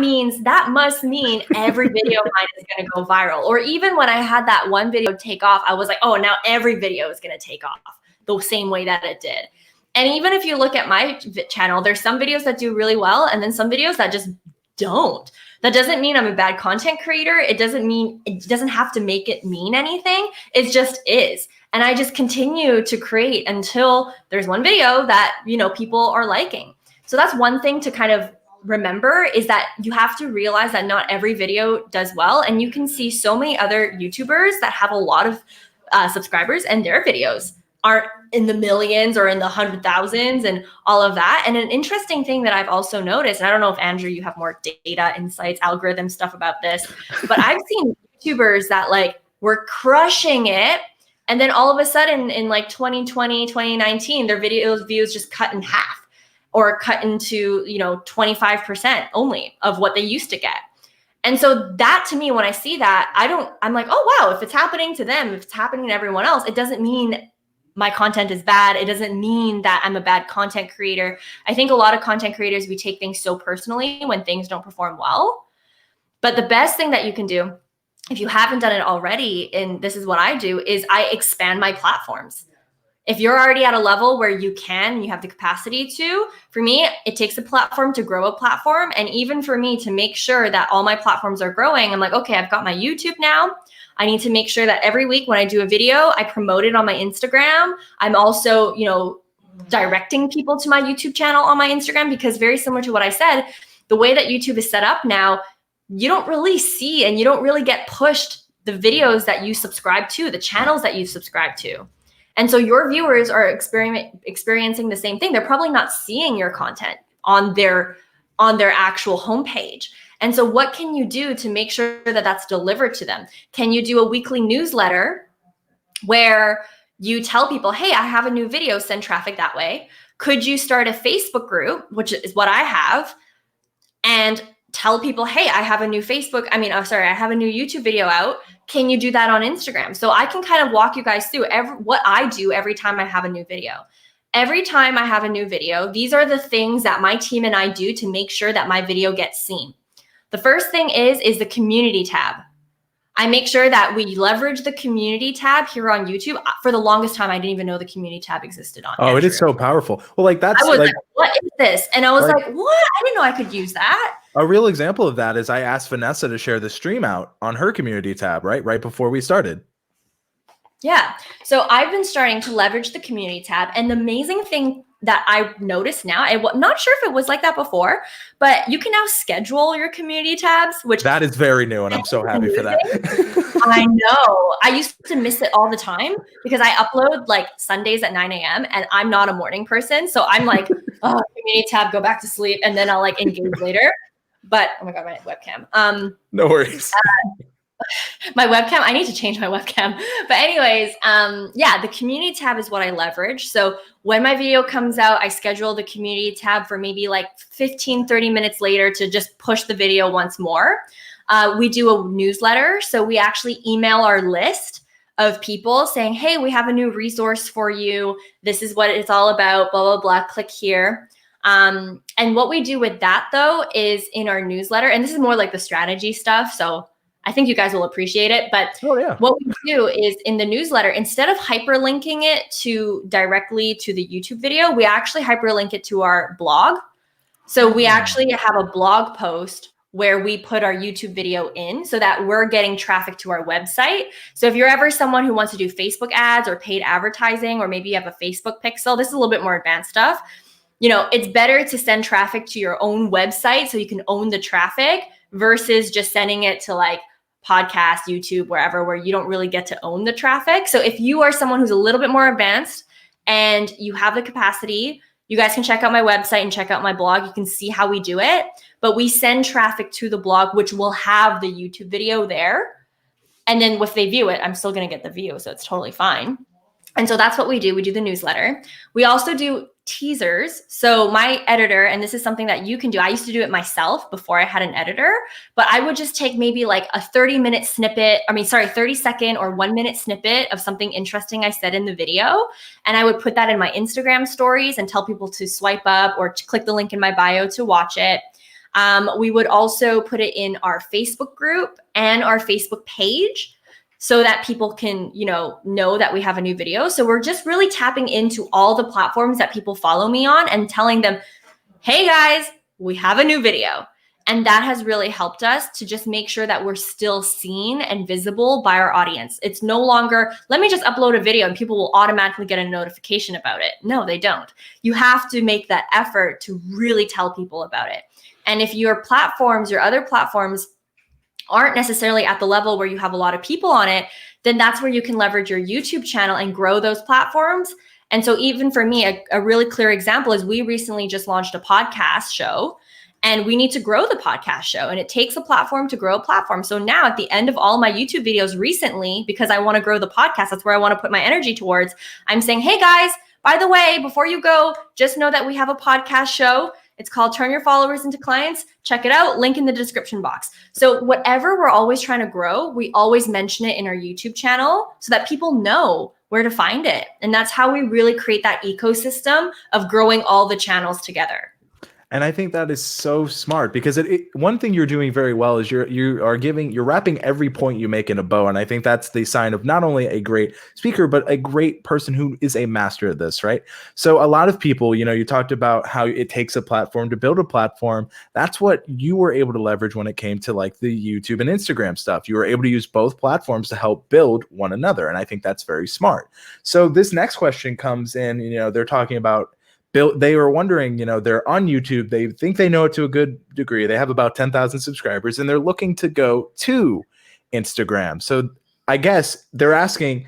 must mean every video of mine is gonna go viral. Or even when I had that one video take off, I was like, oh, now every video is gonna take off the same way that it did. And even if you look at my channel, there's some videos that do really well and then some videos that just don't. That doesn't mean I'm a bad content creator. It doesn't have to make it mean anything. It just is. And I just continue to create until there's one video that, people are liking. So that's one thing to kind of remember, is that you have to realize that not every video does well. And you can see so many other YouTubers that have a lot of subscribers and their videos aren't in the millions or in the 100,000s and all of that. And an interesting thing that I've also noticed, and I don't know if Andrew, you have more data, insights, algorithm stuff about this, but I've seen YouTubers that were crushing it. And then all of a sudden in 2020, 2019, their views just cut in half or cut into, 25% only of what they used to get. And so that, to me, when I see that, I'm like, oh, wow, if it's happening to them, if it's happening to everyone else, it doesn't mean my content is bad. It doesn't mean that I'm a bad content creator. I think a lot of content creators, we take things so personally when things don't perform well. But the best thing that you can do, if you haven't done it already, and this is what I do, is I expand my platforms. If you're already at a level where you have the capacity to, for me, it takes a platform to grow a platform. And even for me to make sure that all my platforms are growing, I'm like, okay, I've got my YouTube now. I need to make sure that every week when I do a video, I promote it on my Instagram. I'm also, directing people to my YouTube channel on my Instagram, because very similar to what I said, the way that YouTube is set up now, you don't really see and you don't really get pushed the videos that you subscribe to, the channels that you subscribe to. And so your viewers are experiencing the same thing. They're probably not seeing your content on their actual homepage. And so what can you do to make sure that that's delivered to them? Can you do a weekly newsletter where you tell people, hey, I have a new video, send traffic that way? Could you start a Facebook group, which is what I have, and tell people, hey, I have a new I have a new YouTube video out. Can you do that on Instagram? So I can kind of walk you guys through what I do every time I have a new video. Every time I have a new video, these are the things that my team and I do to make sure that my video gets seen. The first thing is the community tab. I make sure that we leverage the community tab here on YouTube. For the longest time, I didn't even know the community tab existed on. Oh, it is so powerful. Well, like that's I was like, what is this? And I was like, what? I didn't know I could use that. A real example of that is I asked Vanessa to share the stream out on her community tab, right before we started. Yeah. So I've been starting to leverage the community tab. And the amazing thing that I noticed now, I'm not sure if it was like that before, but you can now schedule your community tabs, which that is very new. And I'm so happy for that. I know. I used to miss it all the time because I upload like Sundays at 9 a.m. and I'm not a morning person. So I'm like, oh, community tab, go back to sleep. And then I'll like engage later. But oh my God, my webcam. No worries. My webcam, I need to change my webcam. But anyways, yeah, the community tab is what I leverage. So when my video comes out, I schedule the community tab for maybe like 15, 30 minutes later to just push the video once more. We do a newsletter. So we actually email our list of people saying, hey, we have a new resource for you. This is what it's all about, blah, blah, blah, click here. And what we do with that though, is in our newsletter, and this is more like the strategy stuff. So I think you guys will appreciate it. But what we do is in the newsletter, instead of hyperlinking it directly to the YouTube video, we actually hyperlink it to our blog. So we actually have a blog post where we put our YouTube video in so that we're getting traffic to our website. So if you're ever someone who wants to do Facebook ads or paid advertising, or maybe you have a Facebook pixel, this is a little bit more advanced stuff. You know, it's better to send traffic to your own website so you can own the traffic versus just sending it to like podcast, YouTube, wherever, where you don't really get to own the traffic. So if you are someone who's a little bit more advanced and you have the capacity, you guys can check out my website and check out my blog. You can see how we do it. But we send traffic to the blog, which will have the YouTube video there. And then if they view it, I'm still going to get the view. So it's totally fine. And so that's what we do. We do the newsletter. We also do teasers. So my editor, and this is something that you can do. I used to do it myself before I had an editor, but I would just take maybe like a 30 second or 1 minute snippet of something interesting I said in the video. And I would put that in my Instagram stories and tell people to swipe up or to click the link in my bio to watch it. We would also put it in our Facebook group and our Facebook page, so that people can, know that we have a new video. So we're just really tapping into all the platforms that people follow me on and telling them, hey guys, we have a new video. And that has really helped us to just make sure that we're still seen and visible by our audience. It's no longer, let me just upload a video and people will automatically get a notification about it. No, they don't. You have to make that effort to really tell people about it. And if your other platforms aren't necessarily at the level where you have a lot of people on it, then that's where you can leverage your YouTube channel and grow those platforms. And so even for me, a really clear example is we recently just launched a podcast show, and we need to grow the podcast show, and it takes a platform to grow a platform. So now at the end of all my YouTube videos recently, because I want to grow the podcast, that's where I want to put my energy towards, I'm saying, hey guys, by the way, before you go, just know that we have a podcast show. It's called Turn Your Followers into Clients. Check it out. Link in the description box. So whatever we're always trying to grow, we always mention it in our YouTube channel so that people know where to find it. And that's how we really create that ecosystem of growing all the channels together. And I think that is so smart, because one thing you're doing very well is you're wrapping every point you make in a bow. And I think that's the sign of not only a great speaker, but a great person who is a master at this, right? So a lot of people, you talked about how it takes a platform to build a platform. That's what you were able to leverage when it came to like the YouTube and Instagram stuff. You were able to use both platforms to help build one another. And I think that's very smart. So this next question comes in, they're talking about they were wondering, they're on YouTube. They think they know it to a good degree. They have about 10,000 subscribers, and they're looking to go to Instagram. So I guess they're asking,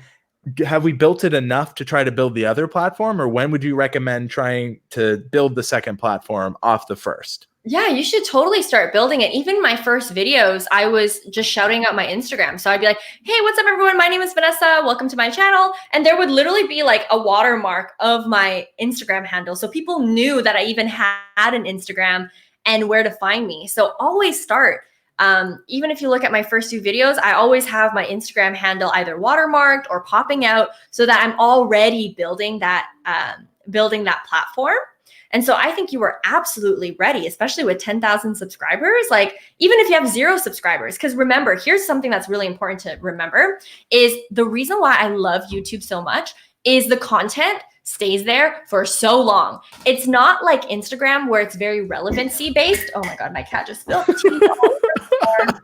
have we built it enough to try to build the other platform, or when would you recommend trying to build the second platform off the first? Yeah, you should totally start building it. Even my first videos, I was just shouting out my Instagram. So I'd be like, hey, what's up, everyone? My name is Vanessa. Welcome to my channel. And there would literally be like a watermark of my Instagram handle. So people knew that I even had an Instagram and where to find me. So always start. Even if you look at my first two videos, I always have my Instagram handle either watermarked or popping out so that I'm already building that platform. And so I think you were absolutely ready, especially with 10,000 subscribers. Like, even if you have 0 subscribers, because remember, here's something that's really important to remember is the reason why I love YouTube so much is the content stays there for so long. It's not like Instagram where it's very relevancy based. Oh my God, my cat just spilled tea all over the floor.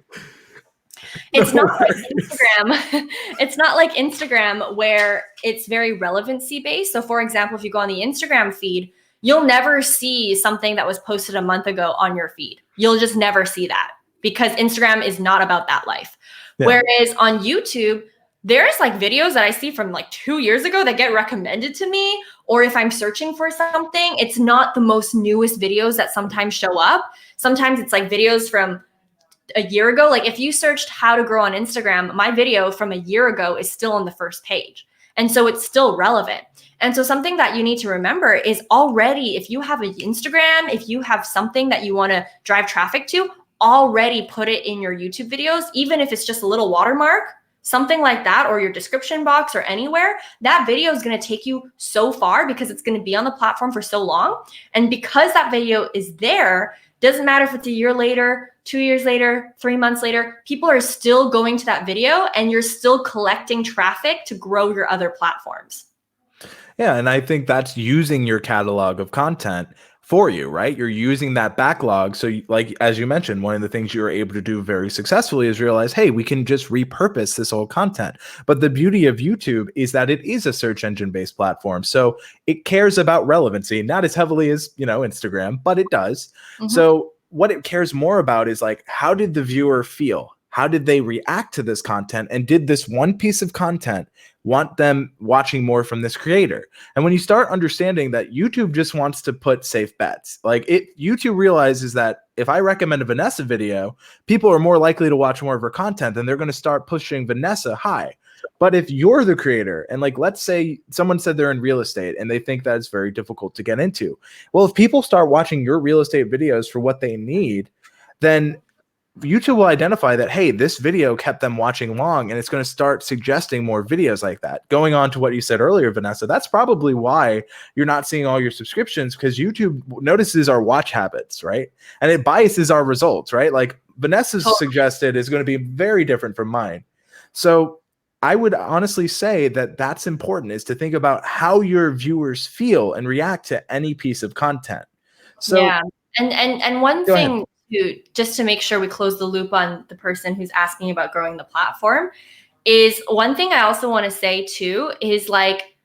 It's not like Instagram. It's not like Instagram where it's very relevancy based. So for example, if you go on the Instagram feed, you'll never see something that was posted a month ago on your feed. You'll just never see that because Instagram is not about that life. Yeah. Whereas on YouTube, there's like videos that I see from like 2 years ago that get recommended to me. Or if I'm searching for something, it's not the most newest videos that sometimes show up. Sometimes it's like videos from a year ago. Like if you searched how to grow on Instagram, my video from a year ago is still on the first page. And so it's still relevant. And so something that you need to remember is already, if you have an Instagram, if you have something that you want to drive traffic to, already put it in your YouTube videos, even if it's just a little watermark, something like that, or your description box or anywhere. That video is going to take you so far because it's going to be on the platform for so long. And because that video is there, doesn't matter if it's a year later, 2 years later, 3 months later, people are still going to that video and you're still collecting traffic to grow your other platforms. Yeah, and I think that's using your catalog of content for you, right? You're using that backlog. So like, as you mentioned, one of the things you were able to do very successfully is realize, hey, we can just repurpose this old content. But the beauty of YouTube is that it is a search engine based platform. So it cares about relevancy, not as heavily as, Instagram, but it does. Mm-hmm. So what it cares more about is like, how did the viewer feel? How did they react to this content? And did this one piece of content want them watching more from this creator? And when you start understanding that YouTube just wants to put safe bets, like YouTube realizes that if I recommend a Vanessa video, people are more likely to watch more of her content, and they're going to start pushing Vanessa high. But if you're the creator, and like, let's say someone said they're in real estate and they think that it's very difficult to get into. Well, if people start watching your real estate videos for what they need, then YouTube will identify that, hey, this video kept them watching long, and it's going to start suggesting more videos like that. Going on to what you said earlier, Vanessa, that's probably why you're not seeing all your subscriptions, because YouTube notices our watch habits, right? And it biases our results, right? Like Vanessa's suggested is going to be very different from mine. So I would honestly say that that's important, is to think about how your viewers feel and react to any piece of content. So yeah, and one thing just to make sure we close the loop on the person who's asking about growing the platform is, one thing I also want to say too is like,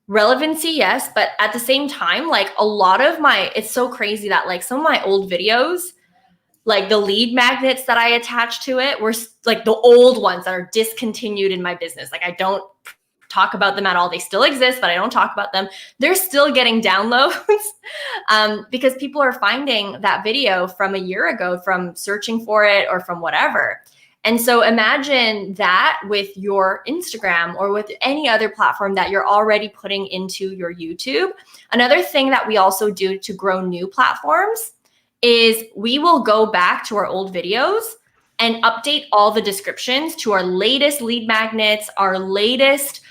relevancy, yes, but at the same time, like a lot of it's so crazy that like some of my old videos, like the lead magnets that I attached to it were like the old ones that are discontinued in my business. Like I don't talk about them at all. They still exist, but I don't talk about them. They're still getting downloads because people are finding that video from a year ago from searching for it or from whatever. And so imagine that with your Instagram or with any other platform that you're already putting into your YouTube. Another thing that we also do to grow new platforms is we will go back to our old videos and update all the descriptions to our latest lead magnets, our latest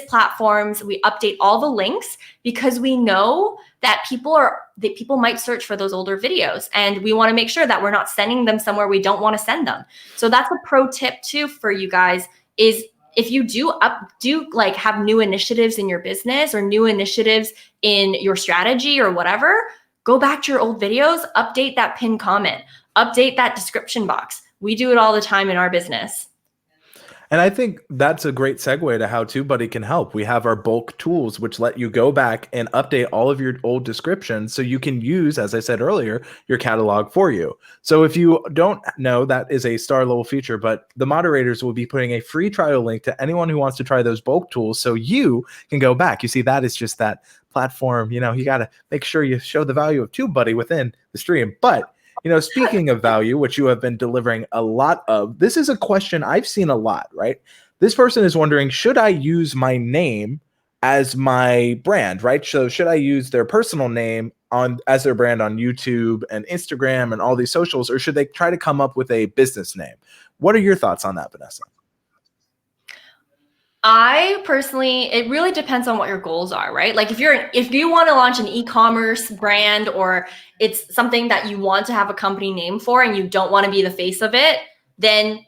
platforms. We update all the links because we know that people might search for those older videos, and we want to make sure that we're not sending them somewhere we don't want to send them. So that's a pro tip too for you guys, is if you do like have new initiatives in your business or new initiatives in your strategy or whatever, go back to your old videos, update that pinned comment, update that description box. We do it all the time in our business. And I think that's a great segue to how TubeBuddy can help. We have our bulk tools, which let you go back and update all of your old descriptions so you can use, as I said earlier, your catalog for you. So if you don't know, that is a star level feature, but the moderators will be putting a free trial link to anyone who wants to try those bulk tools so you can go back. You see, that is just that platform. You got to make sure you show the value of TubeBuddy within the stream. But speaking of value, which you have been delivering a lot of, this is a question I've seen a lot, right? This person is wondering, should I use my name as my brand, right? So should I use their personal name as their brand on YouTube and Instagram and all these socials, or should they try to come up with a business name? What are your thoughts on that, Vanessa? I personally, it really depends on what your goals are, right? Like if you want to launch an e-commerce brand, or it's something that you want to have a company name for and you don't want to be the face of it, then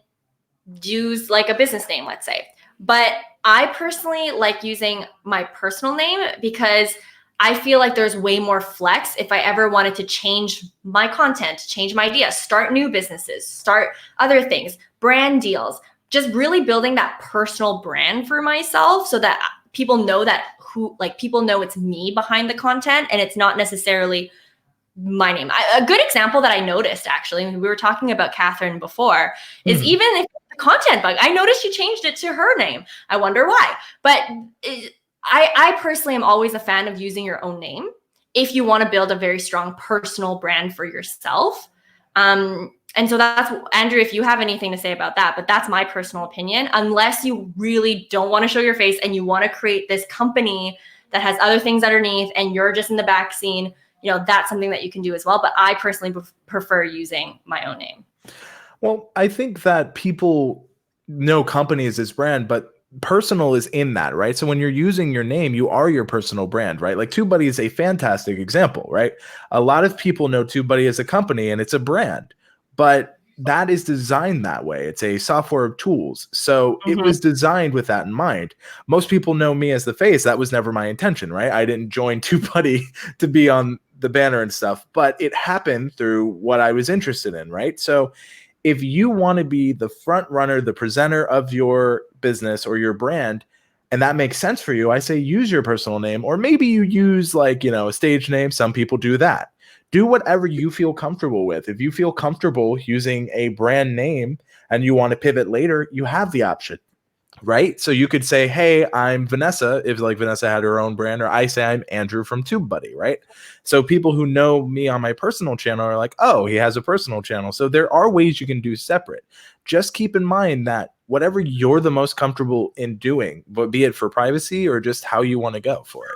use like a business name, let's say. But I personally like using my personal name because I feel like there's way more flex if I ever wanted to change my content, change my ideas, start new businesses, start other things, brand deals. Just really building that personal brand for myself so that people know people know it's me behind the content and it's not necessarily my name. A good example that I noticed, actually, we were talking about Catherine before, is even if the content bug, I noticed she changed it to her name. I wonder why. But I personally am always a fan of using your own name if you want to build a very strong personal brand for yourself. And so that's, Andrew, if you have anything to say about that, but that's my personal opinion. Unless you really don't want to show your face and you want to create this company that has other things underneath and you're just in the back scene, that's something that you can do as well. But I personally prefer using my own name. Well, I think that people know companies as brand, but personal is in that, right? So when you're using your name, you are your personal brand, right? Like TubeBuddy is a fantastic example, right? A lot of people know TubeBuddy as a company and it's a brand, but that is designed that way. It's a software of tools. So it was designed with that in mind. Most people know me as the face. That was never my intention, right? I didn't join TubeBuddy to be on the banner and stuff, but it happened through what I was interested in, right? So if you want to be the front runner, the presenter of your business or your brand, and that makes sense for you, I say use your personal name, or maybe you use a stage name. Some people do that. Do whatever you feel comfortable with. If you feel comfortable using a brand name and you want to pivot later, you have the option, right? So you could say, hey, I'm Vanessa, if Vanessa had her own brand, or I say I'm Andrew from TubeBuddy, right? So people who know me on my personal channel are like, oh, he has a personal channel. So there are ways you can do separate. Just keep in mind that whatever you're the most comfortable in doing, but be it for privacy or just how you want to go for it.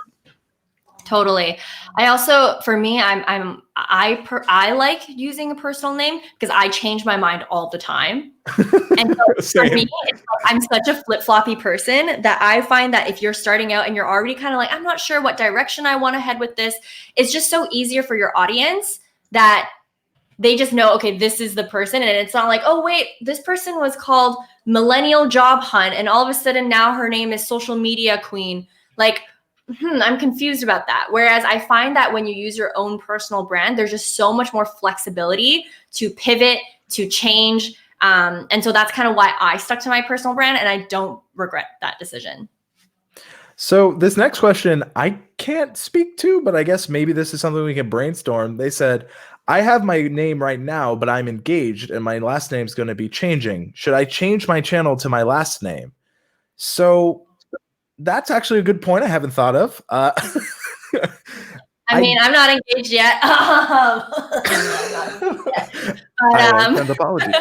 Totally. I also, for me, I like using a personal name because I change my mind all the time. And so for me, it's I'm such a flip-floppy person that I find that if you're starting out and you're already kind of like, I'm not sure what direction I want to head with this, it's just so easier for your audience that they just know, okay, this is the person. And it's not like, oh, wait, this person was called Millennial Job Hunt. And all of a sudden now her name is Social Media Queen. I'm confused about that. Whereas I find that when you use your own personal brand, there's just so much more flexibility to pivot, to change. And so that's kind of why I stuck to my personal brand, and I don't regret that decision. So this next question, I can't speak to, but I guess maybe this is something we can brainstorm. They said, I have my name right now, but I'm engaged and my last name is going to be changing. Should I change my channel to my last name? So that's actually a good point I haven't thought of. I mean, I'm not engaged yet. Send apologies.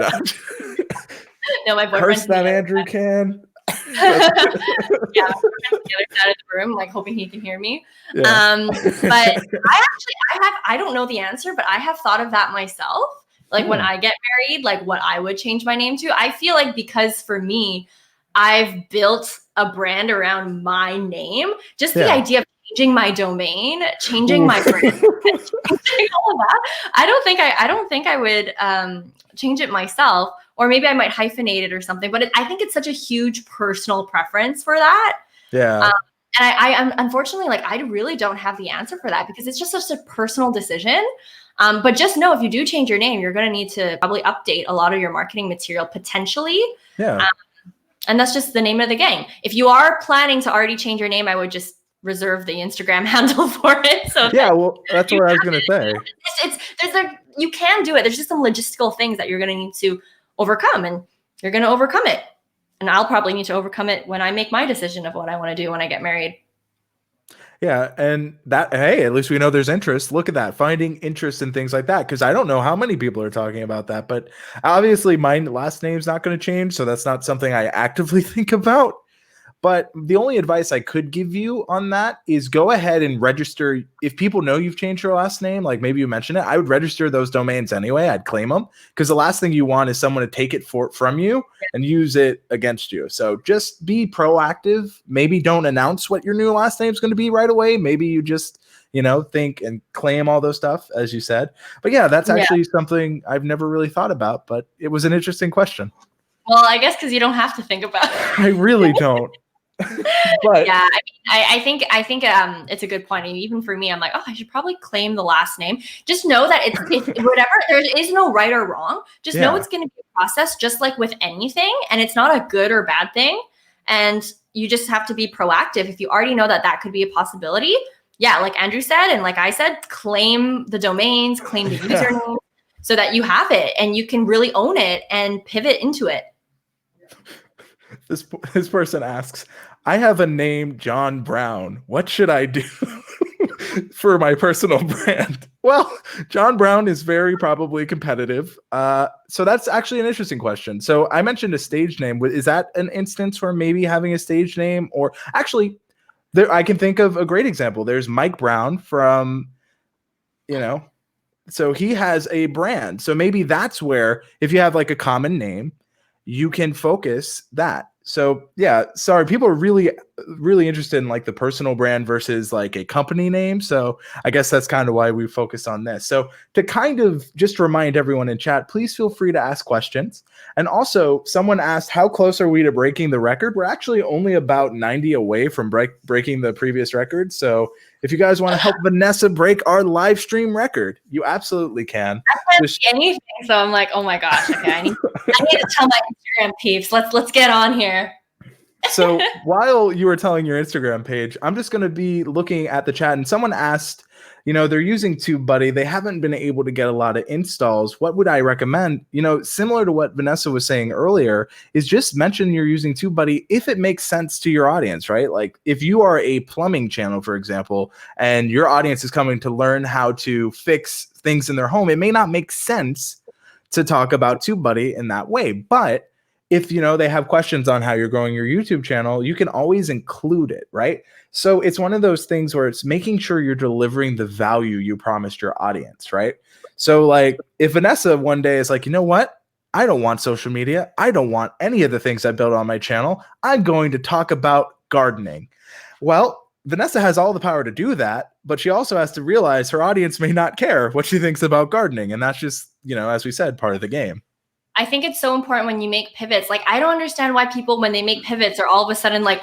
No, my boyfriend's Curse that Andrew can. Yeah, the other side of the room, like hoping he can hear me. Yeah. But I don't know the answer, but I have thought of that myself. Like when I get married, like what I would change my name to. I feel like because for me, I've built a brand around my name. Just the idea of changing my domain, changing my brand, changing all of that. I don't think I would change it myself, or maybe I might hyphenate it or something. But I think it's such a huge personal preference for that. Yeah. And I unfortunately, I really don't have the answer for that because it's just such a personal decision. But just know if you do change your name, you're going to need to probably update a lot of your marketing material potentially. Yeah. And that's just the name of the game. If you are planning to already change your name, I would just reserve the Instagram handle for it. So yeah, well, that's what I was going to say. You can do it. There's just some logistical things that you're going to need to overcome, and you're going to overcome it. And I'll probably need to overcome it when I make my decision of what I want to do when I get married. Yeah, and that, hey, at least we know there's interest. Look at that, finding interest in things like that, because I don't know how many people are talking about that, but obviously my last name's not going to change, so that's not something I actively think about. But the only advice I could give you on that is go ahead and register. If people know you've changed your last name, like maybe you mentioned it, I would register those domains anyway. I'd claim them, because the last thing you want is someone to take it from you and use it against you. So just be proactive. Maybe don't announce what your new last name is going to be right away. Maybe you just, think and claim all those stuff, as you said. But yeah, that's actually something I've never really thought about, but it was an interesting question. Well, I guess because you don't have to think about it. I really don't. But yeah, I think it's a good point. And even for me, I'm like, I should probably claim the last name. Just know that it's whatever. There is no right or wrong. Just know it's going to be a process, just like with anything, and it's not a good or bad thing. And you just have to be proactive. If you already know that could be a possibility, like Andrew said, and like I said, claim the domains, claim the username, so that you have it and you can really own it and pivot into it. This person asks, I have a name, John Brown. What should I do for my personal brand? Well, John Brown is very probably competitive. So that's actually an interesting question. So I mentioned a stage name. Is that an instance where maybe having a stage name, or actually I can think of a great example. There's Mike Brown from, so he has a brand. So maybe that's where, if you have like a common name, you can focus that. So yeah, sorry, people are really, really interested in like the personal brand versus like a company name. So I guess that's kind of why we focused on this. So to kind of just remind everyone in chat, please feel free to ask questions. And also someone asked, how close are we to breaking the record? We're actually only about 90 away from breaking the previous record. So if you guys want to help Vanessa break our live stream record, you absolutely can. I can't see anything, so I'm like, oh my gosh, okay, I need to tell my Instagram peeps. Let's get on here. So while you were telling your Instagram page, I'm just going to be looking at the chat, and someone asked, they're using TubeBuddy. They haven't been able to get a lot of installs. What would I recommend? Similar to what Vanessa was saying earlier, is just mention you're using TubeBuddy if it makes sense to your audience, right? Like if you are a plumbing channel, for example, and your audience is coming to learn how to fix things in their home, it may not make sense to talk about TubeBuddy in that way. But if they have questions on how you're growing your YouTube channel, you can always include it, right? So it's one of those things where it's making sure you're delivering the value you promised your audience, right? So like if Vanessa one day is like, you know what? I don't want social media. I don't want any of the things I built on my channel. I'm going to talk about gardening. Well, Vanessa has all the power to do that, but she also has to realize her audience may not care what she thinks about gardening. And that's just, as we said, part of the game. I think it's so important when you make pivots. Like, I don't understand why people, when they make pivots, are all of a sudden like,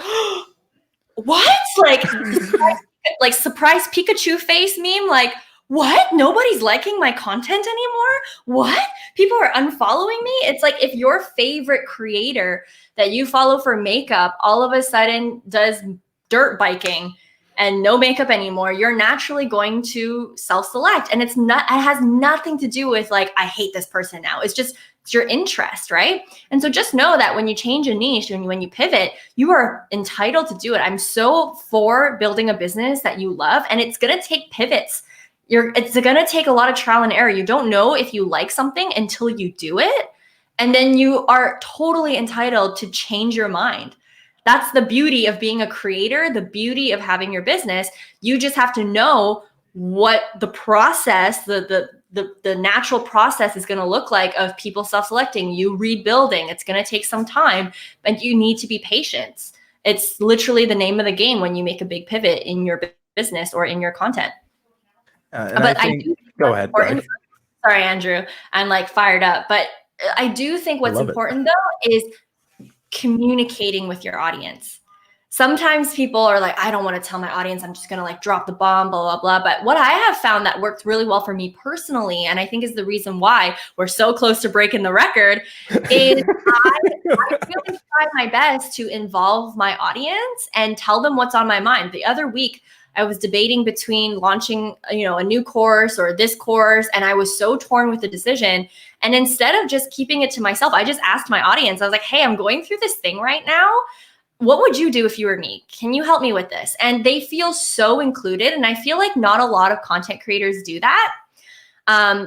what? Like surprise Pikachu face meme? Like, what? Nobody's liking my content anymore? What? People are unfollowing me? It's like if your favorite creator that you follow for makeup all of a sudden does dirt biking and no makeup anymore, you're naturally going to self-select. And it has nothing to do with like, I hate this person now. It's your interest, right? And so just know that when you change a niche and when you pivot, you are entitled to do it. I'm so for building a business that you love, and it's going to take pivots. It's going to take a lot of trial and error. You don't know if you like something until you do it. And then you are totally entitled to change your mind. That's the beauty of being a creator, the beauty of having your business. You just have to know what the process, the natural process is going to look like of people self-selecting, you rebuilding. It's going to take some time, but you need to be patient. It's literally the name of the game when you make a big pivot in your business or in your content. But go ahead. Sorry, Andrew. I'm like fired up, but I do think what's important though is communicating with your audience. Sometimes people are like, I don't want to tell my audience, I'm just going to like drop the bomb, blah, blah, blah. But what I have found that worked really well for me personally, and I think is the reason why we're so close to breaking the record, is I really try my best to involve my audience and tell them what's on my mind. The other week, I was debating between launching, a new course or this course, and I was so torn with the decision. And instead of just keeping it to myself, I just asked my audience, I was like, hey, I'm going through this thing right now. What would you do if you were me? Can you help me with this? And they feel so included. And I feel like not a lot of content creators do that.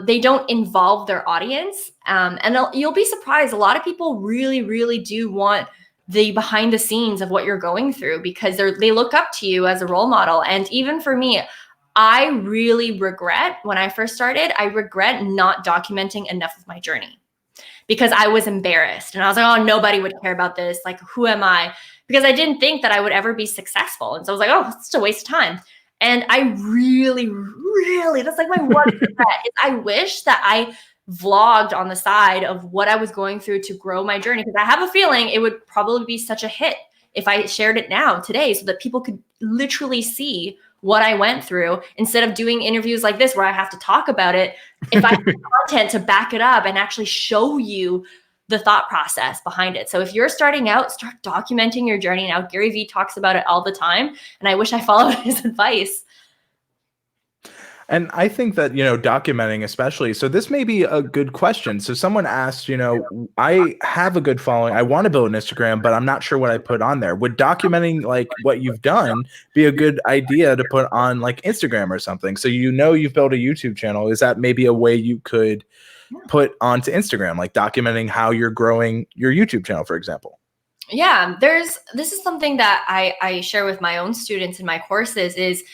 They don't involve their audience. And you'll be surprised. A lot of people really, really do want the behind the scenes of what you're going through because they look up to you as a role model. And even for me, I really regret when I first started, I regret not documenting enough of my journey because I was embarrassed. And I was like, oh, nobody would care about this. Like, who am I? Because I didn't think that I would ever be successful. And so I was like, oh, it's just a waste of time. And I really, really, that's like my one regret is I wish that I vlogged on the side of what I was going through to grow my journey. Because I have a feeling it would probably be such a hit if I shared it now today so that people could literally see what I went through instead of doing interviews like this where I have to talk about it. If I have content to back it up and actually show you the thought process behind it. So if you're starting out, start documenting your journey. Now, Gary Vee talks about it all the time, and I wish I followed his advice. And I think that, documenting especially, so this may be a good question. So someone asked, I have a good following. I want to build an Instagram, but I'm not sure what I put on there. Would documenting like what you've done be a good idea to put on like Instagram or something? So, you've built a YouTube channel. Is that maybe a way you could put onto Instagram, like documenting how you're growing your YouTube channel, for example? Yeah, this is something that I share with my own students in my courses is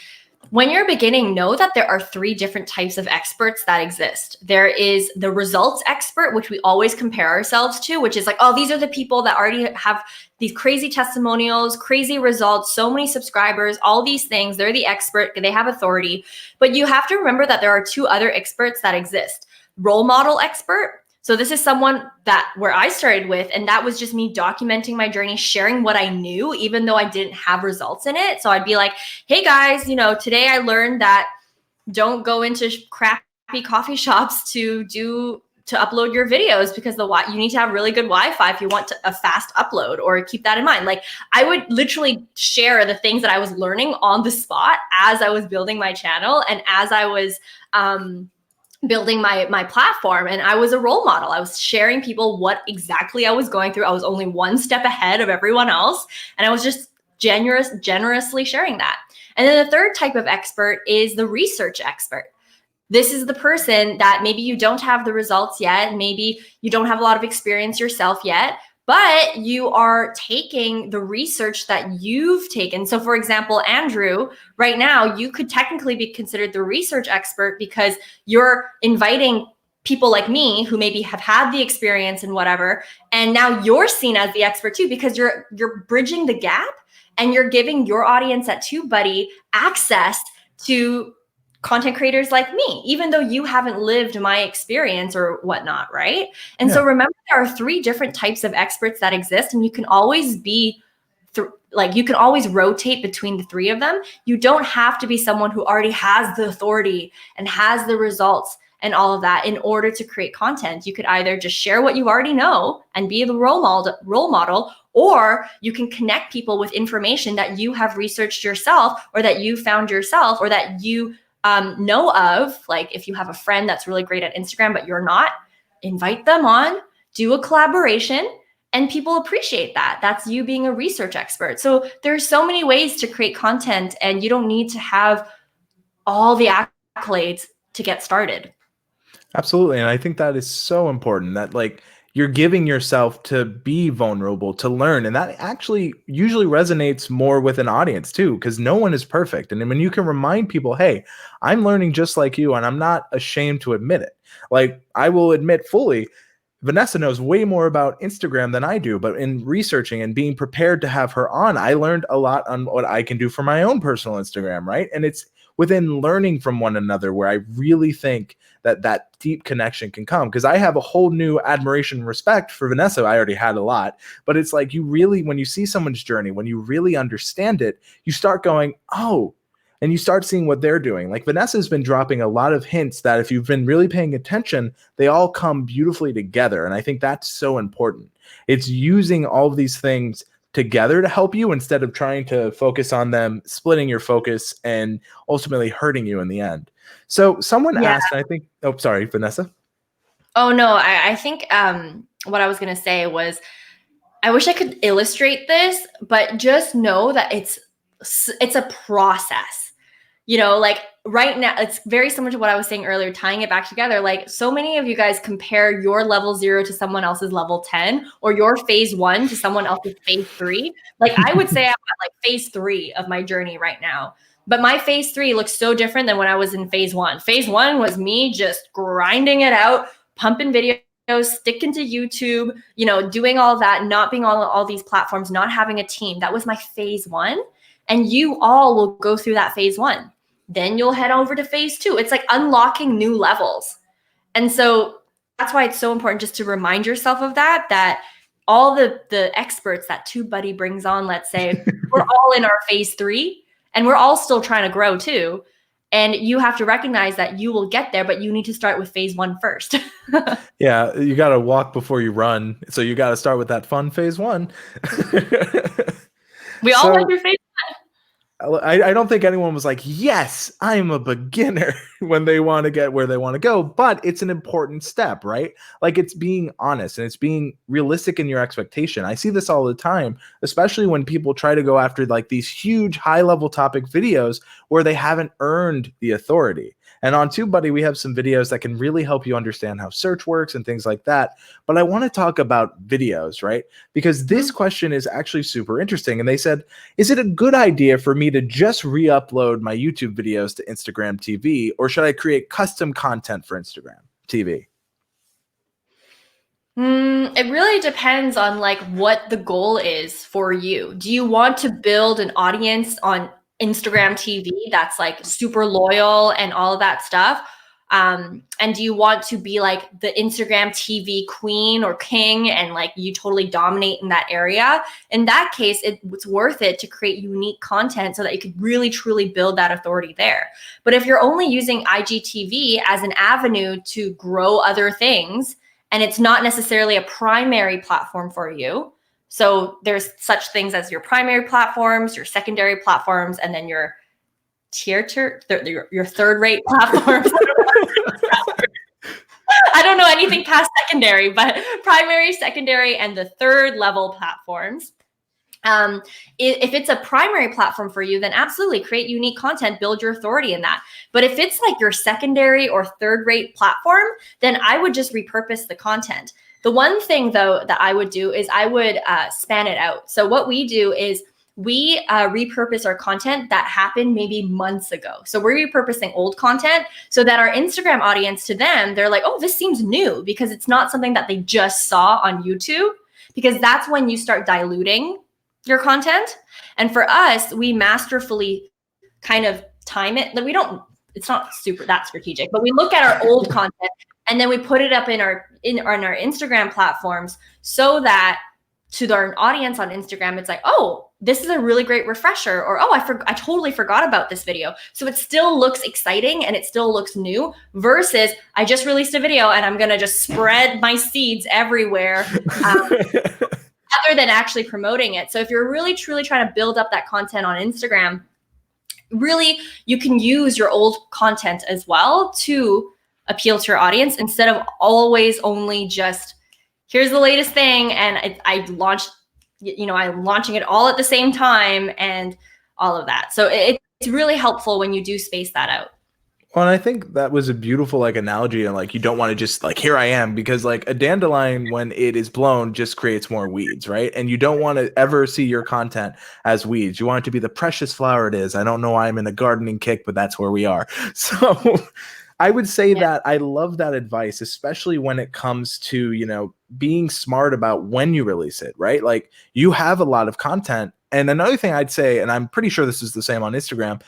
when you're beginning, know that there are 3 different types of experts that exist. There is the results expert, which we always compare ourselves to, which is like, oh, these are the people that already have these crazy testimonials, crazy results, so many subscribers, all these things. They're the expert, they have authority. But you have to remember that there are 2 other experts that exist. Role model expert. So this is someone where I started with, and that was just me documenting my journey, sharing what I knew, even though I didn't have results in it. So I'd be like, hey guys, today I learned that don't go into crappy coffee shops to upload your videos because you need to have really good Wi-Fi if you want a fast upload, or keep that in mind. Like I would literally share the things that I was learning on the spot as I was building my channel and as I was, building my platform. And I was a role model. I was sharing people what exactly I was going through. I was only one step ahead of everyone else. And I was just generously sharing that. And then the third type of expert is the research expert. This is the person that maybe you don't have the results yet. Maybe you don't have a lot of experience yourself yet, but you are taking the research that you've taken. So for example, Andrew, right now, you could technically be considered the research expert because you're inviting people like me who maybe have had the experience and whatever. And now you're seen as the expert too, because you're bridging the gap and you're giving your audience at TubeBuddy access to content creators like me, even though you haven't lived my experience or whatnot, right? And so remember, there are 3 different types of experts that exist, and you can always you can always rotate between the 3 of them. You don't have to be someone who already has the authority and has the results and all of that in order to create content. You could either just share what you already know and be the role model, or you can connect people with information that you have researched yourself, or that you found yourself, or that you know of. Like if you have a friend that's really great at Instagram, but you're not, invite them on, do a collaboration, and people appreciate that. That's you being a research expert. So there's so many ways to create content, and you don't need to have all the accolades to get started. Absolutely. And I think that is so important that like you're giving yourself to be vulnerable, to learn. And that actually usually resonates more with an audience too, because no one is perfect. And when you can remind people, hey, I'm learning just like you, and I'm not ashamed to admit it. Like I will admit fully, Vanessa knows way more about Instagram than I do, but in researching and being prepared to have her on, I learned a lot on what I can do for my own personal Instagram, right? And it's within learning from one another where I really think that deep connection can come, because I have a whole new admiration and respect for Vanessa. I already had a lot, but it's like you really, when you see someone's journey, when you really understand it, you start going, oh, and you start seeing what they're doing. Like Vanessa's been dropping a lot of hints that if you've been really paying attention, they all come beautifully together. And I think that's so important. It's using all of these things together to help you instead of trying to focus on them, splitting your focus and ultimately hurting you in the end. So someone asked, and I think, oh, sorry, Vanessa. Oh, no, I think what I was going to say was, I wish I could illustrate this, but just know that it's a process. You know, like right now, it's very similar to what I was saying earlier, tying it back together. Like so many of you guys compare your level 0 to someone else's level 10, or your phase 1 to someone else's phase 3. Like I would say I'm at like phase 3 of my journey right now. But my phase 3 looks so different than when I was in phase 1. Phase 1 was me just grinding it out, pumping videos, sticking to YouTube, you know, doing all that, not being on all these platforms, not having a team. That was my phase 1. And you all will go through that phase 1. Then you'll head over to phase 2. It's like unlocking new levels. And so that's why it's so important just to remind yourself of that all the experts that TubeBuddy brings on, let's say, we're all in our phase 3 and we're all still trying to grow too. And you have to recognize that you will get there, but you need to start with phase 1 first. Yeah, you got to walk before you run. So you got to start with that fun phase 1. We all went through phase 1. I don't think anyone was like, yes, I'm a beginner when they want to get where they want to go, but it's an important step, right? Like it's being honest and it's being realistic in your expectation. I see this all the time, especially when people try to go after like these huge high level topic videos where they haven't earned the authority. And on TubeBuddy, we have some videos that can really help you understand how search works and things like that. But I want to talk about videos, right? Because this question is actually super interesting. And they said, is it a good idea for me to just re-upload my YouTube videos to Instagram TV, or should I create custom content for Instagram TV? It really depends on like what the goal is for you. Do you want to build an audience on Instagram TV that's like super loyal and all of that stuff? And do you want to be like the Instagram TV queen or king and like you totally dominate in that area? In that case, it's worth it to create unique content so that you could really truly build that authority there. But if you're only using IGTV as an avenue to grow other things, and it's not necessarily a primary platform for you, so there's such things as your primary platforms, your secondary platforms, and then your your third-rate platforms. I don't know anything past secondary, but primary, secondary, and the third level platforms. If it's a primary platform for you, then absolutely create unique content, build your authority in that. But if it's like your secondary or third-rate platform, then I would just repurpose the content. The one thing though that I would do is I would span it out. So what we do is we repurpose our content that happened maybe months ago. So we're repurposing old content so that our Instagram audience, to them, they're like, oh, this seems new, because it's not something that they just saw on YouTube, because that's when you start diluting your content. And for us, we masterfully kind of time it. We don't, it's not super that strategic, but we look at our old content and then we put it up in our Instagram platforms so that to our audience on Instagram, it's like, oh, this is a really great refresher, or oh, I totally forgot about this video. So it still looks exciting and it still looks new, versus I just released a video and I'm gonna just spread my seeds everywhere. Other than actually promoting it. So if you're really truly trying to build up that content on Instagram, really you can use your old content as well to appeal to your audience, instead of always only just here's the latest thing and I'm launching it all at the same time and all of that. So it's really helpful when you do space that out. Well, and I think that was a beautiful like analogy, and like you don't want to just like here I am, because like a dandelion when it is blown just creates more weeds, right? And you don't want to ever see your content as weeds. You want it to be the precious flower it is. I don't know why I'm in a gardening kick, but that's where we are. So I would say that I love that advice, especially when it comes to, you know, being smart about when you release it, right? Like you have a lot of content. And another thing I'd say, and I'm pretty sure this is the same on Instagram,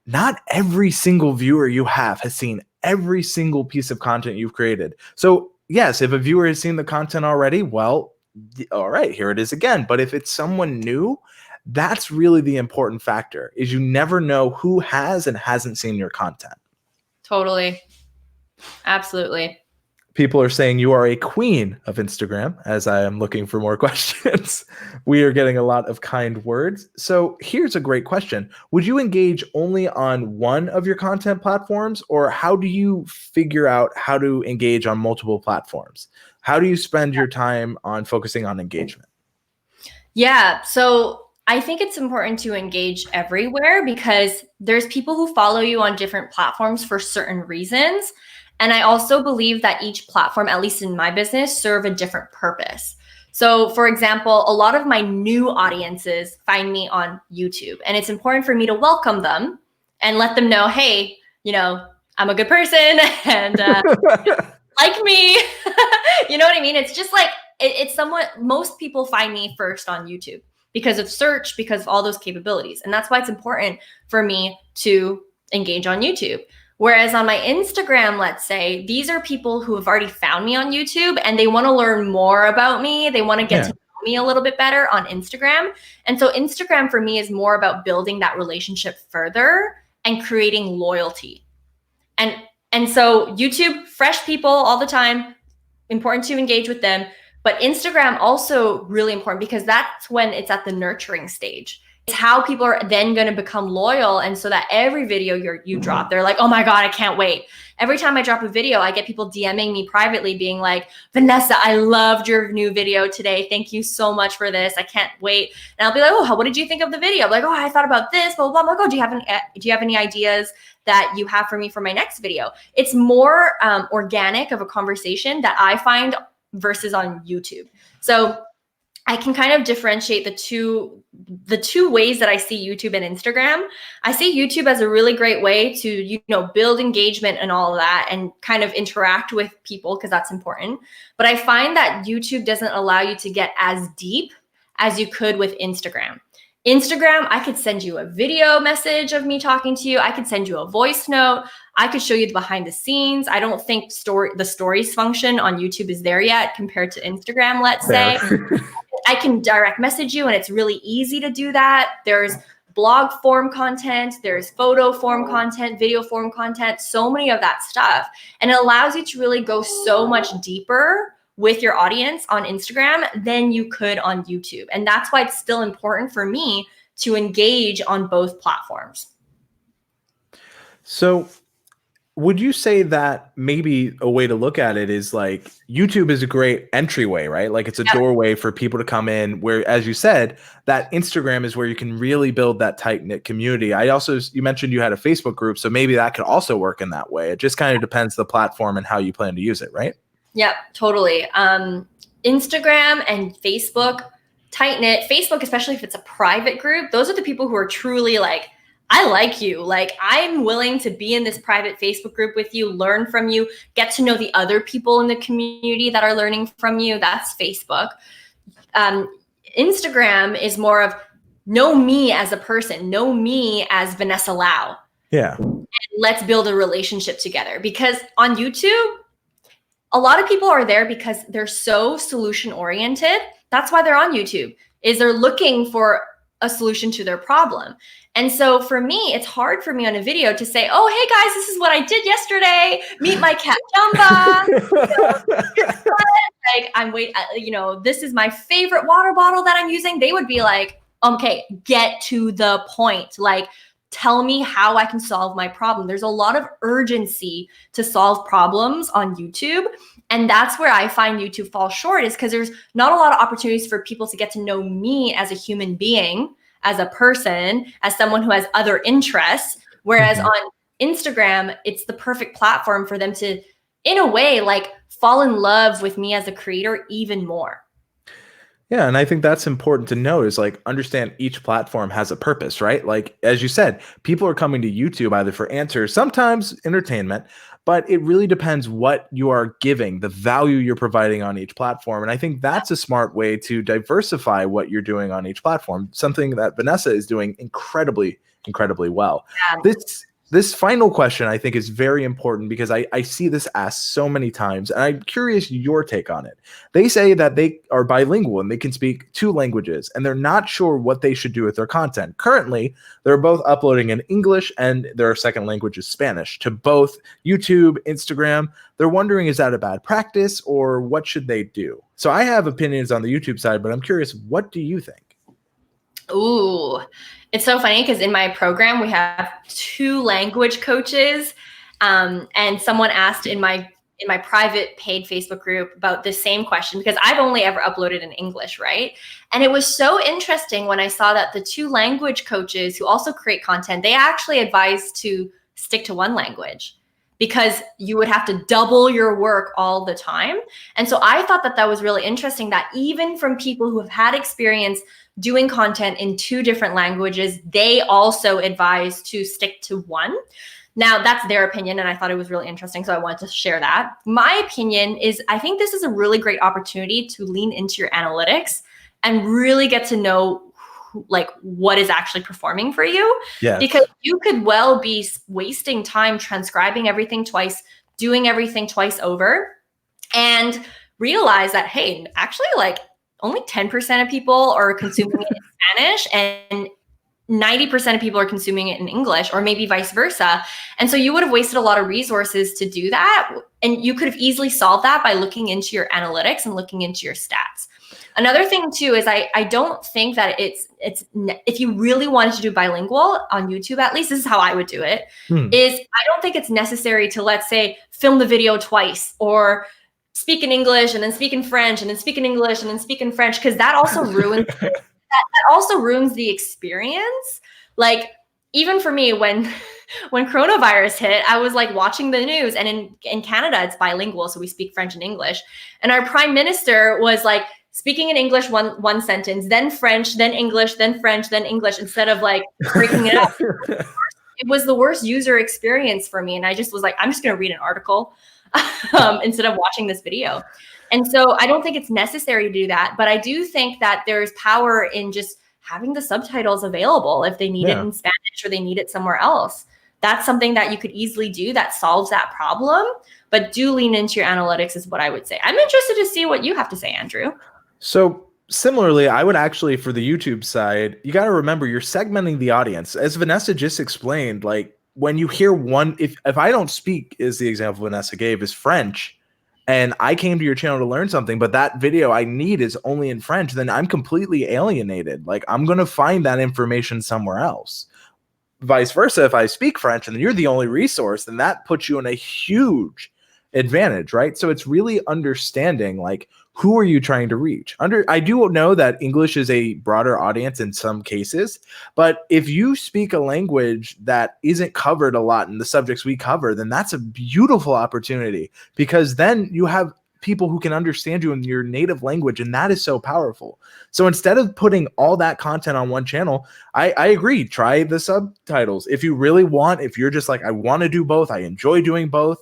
not every single viewer you have has seen every single piece of content you've created. So yes, if a viewer has seen the content already, well, all right, here it is again. But if it's someone new, that's really the important factor, is you never know who has and hasn't seen your content. Totally. Absolutely. People are saying you are a queen of Instagram, as I am looking for more questions. We are getting a lot of kind words. So here's a great question. Would you engage only on one of your content platforms, or how do you figure out how to engage on multiple platforms? How do you spend your time on focusing on engagement? Yeah. So I think it's important to engage everywhere because there's people who follow you on different platforms for certain reasons. And I also believe that each platform, at least in my business, serve a different purpose. So for example, a lot of my new audiences find me on YouTube, and it's important for me to welcome them and let them know, hey, I'm a good person and like me. You know what I mean? It's just like, it's somewhat, most people find me first on YouTube because of search, because of all those capabilities. And that's why it's important for me to engage on YouTube. Whereas on my Instagram, let's say, these are people who have already found me on YouTube and they want to learn more about me. They want to get to know me a little bit better on Instagram. And so Instagram for me is more about building that relationship further and creating loyalty. And so YouTube, fresh people all the time, important to engage with them. But Instagram also really important because that's when it's at the nurturing stage. It's how people are then going to become loyal. And so that every video you drop, they're like, oh my God, I can't wait. Every time I drop a video, I get people DMing me privately being like, Vanessa, I loved your new video today. Thank you so much for this. I can't wait. And I'll be like, oh, what did you think of the video? I'm like, oh, I thought about this, blah, blah, blah. I'm like, oh, do you have any ideas that you have for me for my next video? It's more organic of a conversation that I find versus on YouTube. So I can kind of differentiate the two ways that I see YouTube and Instagram. I see YouTube as a really great way to, build engagement and all of that and kind of interact with people because that's important. But I find that YouTube doesn't allow you to get as deep as you could with Instagram. Instagram, I could send you a video message of me talking to you. I could send you a voice note. I could show you the behind the scenes. I don't think the stories function on YouTube is there yet compared to Instagram, let's say. I can direct message you and it's really easy to do that. There's blog form content, there's photo form content, video form content, so many of that stuff. And it allows you to really go so much deeper with your audience on Instagram than you could on YouTube. And that's why it's still important for me to engage on both platforms. So would you say that maybe a way to look at it is like YouTube is a great entryway, right? Like it's a doorway for people to come in, where, as you said, that Instagram is where you can really build that tight-knit community. You mentioned you had a Facebook group, so maybe that could also work in that way. It just kind of depends the platform and how you plan to use it, right? Yep, totally. Instagram and Facebook, tight-knit. Facebook, especially if it's a private group, those are the people who are truly like, I like you. Like, I'm willing to be in this private Facebook group with you, learn from you, get to know the other people in the community that are learning from you. That's Facebook. Instagram is more of know me as a person, know me as Vanessa Lau. Yeah. And let's build a relationship together. Because on YouTube, a lot of people are there because they're so solution oriented. That's why they're on YouTube, is they're looking for a solution to their problem. And so for me, it's hard for me on a video to say, oh, hey guys, this is what I did yesterday. Meet my cat Jumba. This is my favorite water bottle that I'm using. They would be like, okay, get to the point. Like, tell me how I can solve my problem. There's a lot of urgency to solve problems on YouTube. And that's where I find YouTube falls short, is because there's not a lot of opportunities for people to get to know me as a human being, as a person, as someone who has other interests. Whereas on Instagram, it's the perfect platform for them to, in a way, like fall in love with me as a creator even more. Yeah, and I think that's important to know is like understand each platform has a purpose, right? Like as you said, people are coming to YouTube either for answers, sometimes entertainment, but it really depends what you are giving, the value you're providing on each platform. And I think that's a smart way to diversify what you're doing on each platform, something that Vanessa is doing incredibly well. Yeah. This final question I think is very important because I see this asked so many times, and I'm curious your take on it. They say that they are bilingual and they can speak two languages, and they're not sure what they should do with their content. Currently, they're both uploading in English and their second language is Spanish to both YouTube, Instagram. They're wondering, is that a bad practice or what should they do? So I have opinions on the YouTube side, but I'm curious, what do you think? Ooh, it's so funny because in my program, we have 2 language coaches. And someone asked in my private paid Facebook group about the same question because I've only ever uploaded in English, right? And it was so interesting when I saw that the 2 language coaches who also create content, they actually advise to stick to one language because you would have to double your work all the time. And so I thought that that was really interesting that even from people who have had experience doing content in 2 different languages, they also advise to stick to one. Now, that's their opinion, and I thought it was really interesting, so I wanted to share that. My opinion is I think this is a really great opportunity to lean into your analytics and really get to know like what is actually performing for you. Yes. Because you could well be wasting time transcribing everything twice, doing everything twice over, and realize that, hey, actually, like only 10% of people are consuming it in Spanish and 90% of people are consuming it in English, or maybe vice versa. And so you would have wasted a lot of resources to do that. And you could have easily solved that by looking into your analytics and looking into your stats. Another thing too is I don't think that it's if you really wanted to do bilingual on YouTube, at least this is how I would do it, is I don't think it's necessary to, let's say, film the video twice or speak in English and then speak in French and then speak in English and then speak in French, because that also ruins that also ruins the experience. Like even for me, when coronavirus hit, I was like watching the news, and in Canada it's bilingual, so we speak French and English, and our prime minister was like speaking in English one sentence, then French, then English, then French, then English, instead of like breaking it up. It was the worst user experience for me, and I just was like, I'm just going to read an article instead of watching this video. And so I don't think it's necessary to do that, but I do think that there's power in just having the subtitles available if they need it in Spanish or they need it somewhere else. That's something that you could easily do that solves that problem, but do lean into your analytics is what I would say. I'm interested to see what you have to say, Andrew. So similarly, I would actually, for the YouTube side, you got to remember you're segmenting the audience. As Vanessa just explained, like when you hear one, if I don't speak, is the example Vanessa gave, is French, and I came to your channel to learn something, but that video I need is only in French, then I'm completely alienated. Like I'm going to find that information somewhere else. Vice versa, if I speak French and you're the only resource, then that puts you in a huge advantage, right? So it's really understanding like who are you trying to reach? I do know that English is a broader audience in some cases, but if you speak a language that isn't covered a lot in the subjects we cover, then that's a beautiful opportunity because then you have people who can understand you in your native language, and that is so powerful. So instead of putting all that content on one channel, I agree, try the subtitles. If you really want, if you're just like, I want to do both, I enjoy doing both,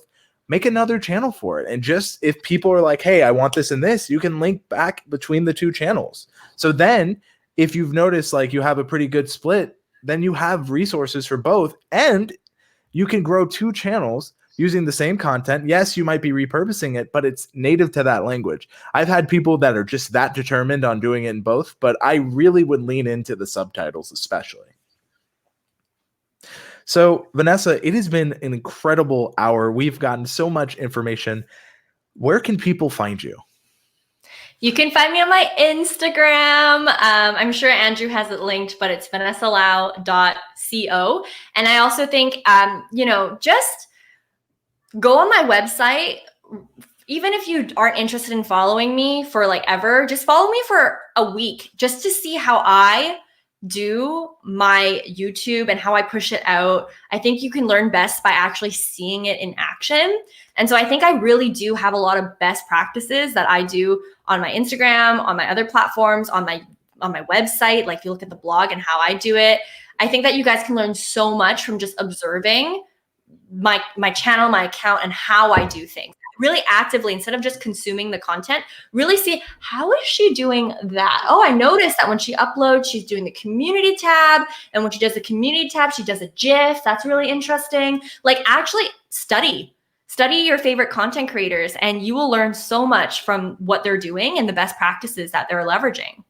make another channel for it. And just if people are like, hey, I want this and this, you can link back between the 2 channels. So then if you've noticed like you have a pretty good split, then you have resources for both, and you can grow 2 channels using the same content. Yes, you might be repurposing it, but it's native to that language. I've had people that are just that determined on doing it in both, but I really would lean into the subtitles especially. So, Vanessa, it has been an incredible hour. We've gotten so much information. Where can people find you? You can find me on my Instagram. I'm sure Andrew has it linked, but it's vanessalau.co. And I also think, just go on my website. Even if you aren't interested in following me for like ever, just follow me for a week just to see how I do my YouTube and how I push it out, I think you can learn best by actually seeing it in action. And so I think I really do have a lot of best practices that I do on my Instagram, on my other platforms, on my website. Like if you look at the blog and how I do it, I think that you guys can learn so much from just observing my channel, my account, and how I do things. Really actively, instead of just consuming the content, really see, how is she doing that? Oh, I noticed that when she uploads, she's doing the community tab. And when she does the community tab, she does a GIF. That's really interesting. Like actually study your favorite content creators, and you will learn so much from what they're doing and the best practices that they're leveraging.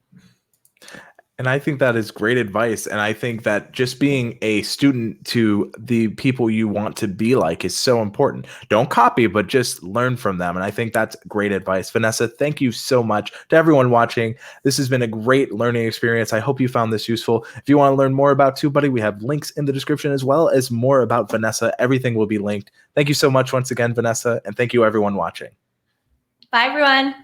And I think that is great advice. And I think that just being a student to the people you want to be like is so important. Don't copy, but just learn from them. And I think that's great advice. Vanessa, thank you so much. To everyone watching, this has been a great learning experience. I hope you found this useful. If you want to learn more about TubeBuddy, we have links in the description as well as more about Vanessa. Everything will be linked. Thank you so much once again, Vanessa. And thank you everyone watching. Bye, everyone.